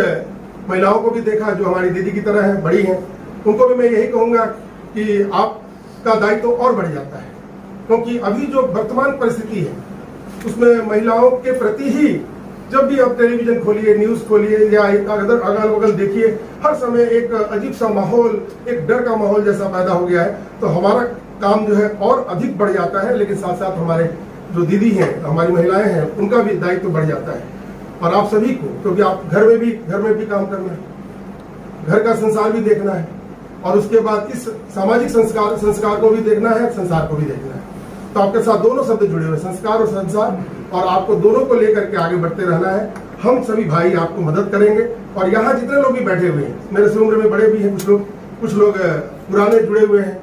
महिलाओं को भी देखा जो हमारी दीदी की तरह है, बड़ी हैं, उनको भी मैं यही कहूँगा कि आपका दायित्व तो और बढ़ जाता है, क्योंकि अभी जो वर्तमान परिस्थिति है उसमें महिलाओं के प्रति ही जब भी आप टेलीविजन खोलिए, न्यूज खोलिए या अगर अगल बगल देखिए, हर समय एक अजीब सा माहौल, एक डर का माहौल जैसा पैदा हो गया है। तो हमारा काम जो है और अधिक बढ़ जाता है, लेकिन साथ साथ हमारे जो दीदी हैं, हमारी महिलाएं हैं, उनका भी दायित्व बढ़ जाता है। और आप सभी को, क्योंकि आप घर में भी काम करना है, घर का संसार भी देखना है और उसके बाद इस सामाजिक संस्कार को भी देखना है, संसार को भी देखना है। तो आपके साथ दोनों शब्द जुड़े हुए, संस्कार और संसार, और आपको दोनों को लेकर के आगे बढ़ते रहना है। हम सभी भाई आपको मदद करेंगे और यहाँ जितने लोग भी बैठे हुए हैं, मेरे से उम्र में बड़े भी हैं, कुछ लोग पुराने जुड़े हुए हैं,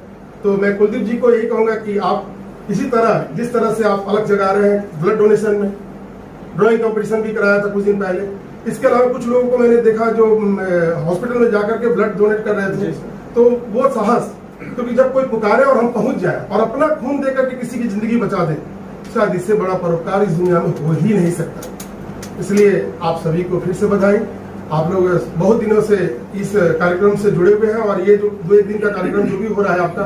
तो मैं कुलदीप जी को यही कहूँगा कि आप इसी तरह जिस तरह से आप अलग जगा रहे हैं ब्लड डोनेशन में, ड्राइंग कंपटीशन भी कराया था कुछ दिन पहले। इसके अलावा कुछ लोगों को मैंने देखा जो हॉस्पिटल में जाकर के ब्लड डोनेट कर रहे थे, तो वो साहस, क्योंकि जब कोई पुकारे और हम पहुंच जाए और अपना खून देकर के किसी की जिंदगी बचा दे, शायद इससे बड़ा परोपकार इस दुनिया में हो ही नहीं सकता। इसलिए आप सभी को फिर से बधाई। आप लोग बहुत दिनों से इस कार्यक्रम से जुड़े हुए हैं और ये जो 2-1 दिन का कार्यक्रम जो भी हो रहा है, आपका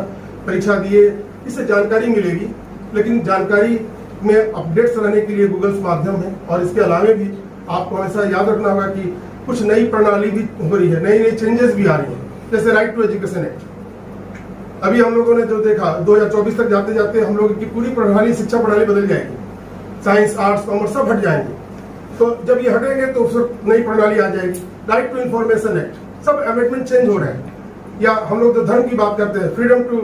परीक्षा दिए, इससे जानकारी मिलेगी, लेकिन जानकारी में अपडेट्स रहने के लिए गूगल माध्यम है। और इसके अलावे भी आपको हमेशा याद रखना होगा कि कुछ नई प्रणाली भी हो रही है, नई नई चेंजेस भी आ रही है, जैसे राइट टू एजुकेशन एक्ट। अभी हम लोगों ने जो देखा 2024 तक जाते जाते हम लोगों की पूरी प्रणाली, शिक्षा प्रणाली बदल जाएगी, साइंस, आर्ट्स, कॉमर्स सब हट जाएंगे। तो जब ये हटेंगे तो फिर नई प्रणाली आ जाएगी। राइट टू इन्फॉर्मेशन एक्ट, सब अमेंडमेंट चेंज हो रहे हैं। या हम लोग जो धर्म की बात करते हैं, फ्रीडम टू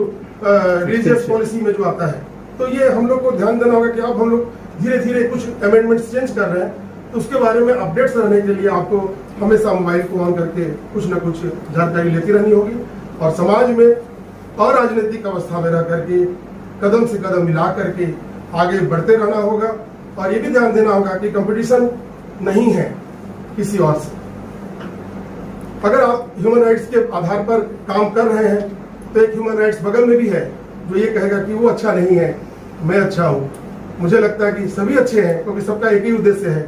रिलीजियस पॉलिसी में जो आता है, तो ये हम लोग को ध्यान देना होगा कि अब हम लोग धीरे धीरे कुछ अमेंडमेंट्स चेंज कर रहे हैं, तो उसके बारे में अपडेट्स रहने के लिए आपको हमेशा मोबाइल को ऑन करके कुछ न कुछ जानकारी लेती रहनी होगी और समाज में और राजनीतिक अवस्था में रह करके कदम से कदम मिला करके आगे बढ़ते रहना होगा। और ये भी ध्यान देना होगा कि कंपटीशन नहीं है किसी और से। अगर आप ह्यूमन राइट्स के आधार पर काम कर रहे हैं तो एक ह्यूमन राइट्स बगल में भी है जो ये कहेगा कि वो अच्छा नहीं है, मैं अच्छा हूं। मुझे लगता है कि सभी अच्छे हैं, क्योंकि सबका एक ही उद्देश्य है,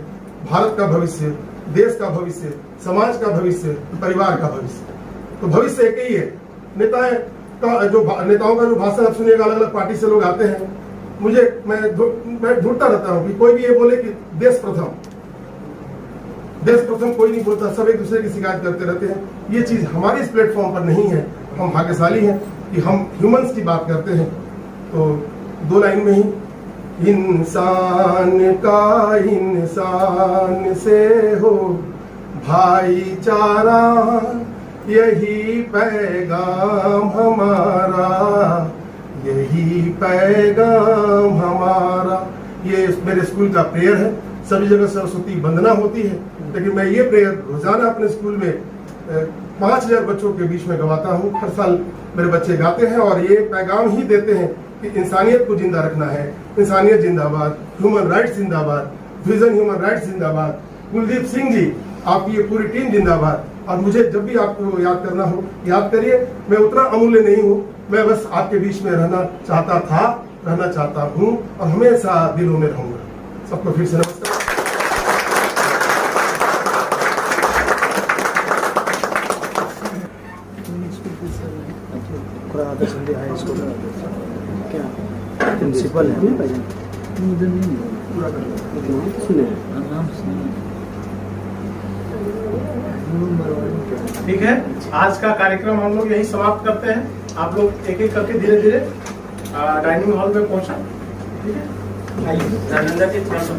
भारत का भविष्य, देश का भविष्य, समाज का भविष्य, परिवार का भविष्य। तो भविष्य एक ही है। नेताओं का जो भाषण आप सुनिएगा, अलग अलग पार्टी से लोग आते हैं, मैं ढूंढता रहता हूं कि कोई भी ये बोले कि देश प्रथम, देश प्रथम कोई नहीं बोलता, सब एक दूसरे की शिकायत करते रहते हैं। ये चीज हमारे इस प्लेटफॉर्म पर नहीं है। हम भाग्यशाली हैं कि हम ह्यूमंस की बात करते हैं। तो 2 लाइन में ही, इंसान का इंसान से हो भाईचारा, यही पैगाम हमारा, यही पैगाम हमारा। ये मेरे स्कूल का प्रेयर है। सभी जगह सरस्वती वंदना होती है, लेकिन मैं ये प्रेयर रोजाना अपने स्कूल में 5000 बच्चों के बीच में गवाता हूँ। हर साल मेरे बच्चे गाते हैं और ये पैगाम ही देते हैं कि इंसानियत को जिंदा रखना है। इंसानियत जिंदाबाद, ह्यूमन राइट्स जिंदाबाद, विजन ह्यूमन राइट्स जिंदाबाद। कुलदीप सिंह जी, आपकी ये पूरी टीम जिंदाबाद। और मुझे जब भी आपको याद करना हो, याद करिए। मैं उतना अमूल्य नहीं हूँ, मैं बस आपके बीच में रहना चाहता था, रहना चाहता हूँ और हमेशा दिलों में रहूंगा। सबको फिर से नमस्कार। हाई स्कूल क्या प्रिंसिपल है ठीक है, आज का कार्यक्रम हम लोग यही समाप्त करते हैं। आप लोग एक एक करके धीरे धीरे डाइनिंग हॉल में पहुंचा। ठीक है, राजेंद्र जी थोड़ा सा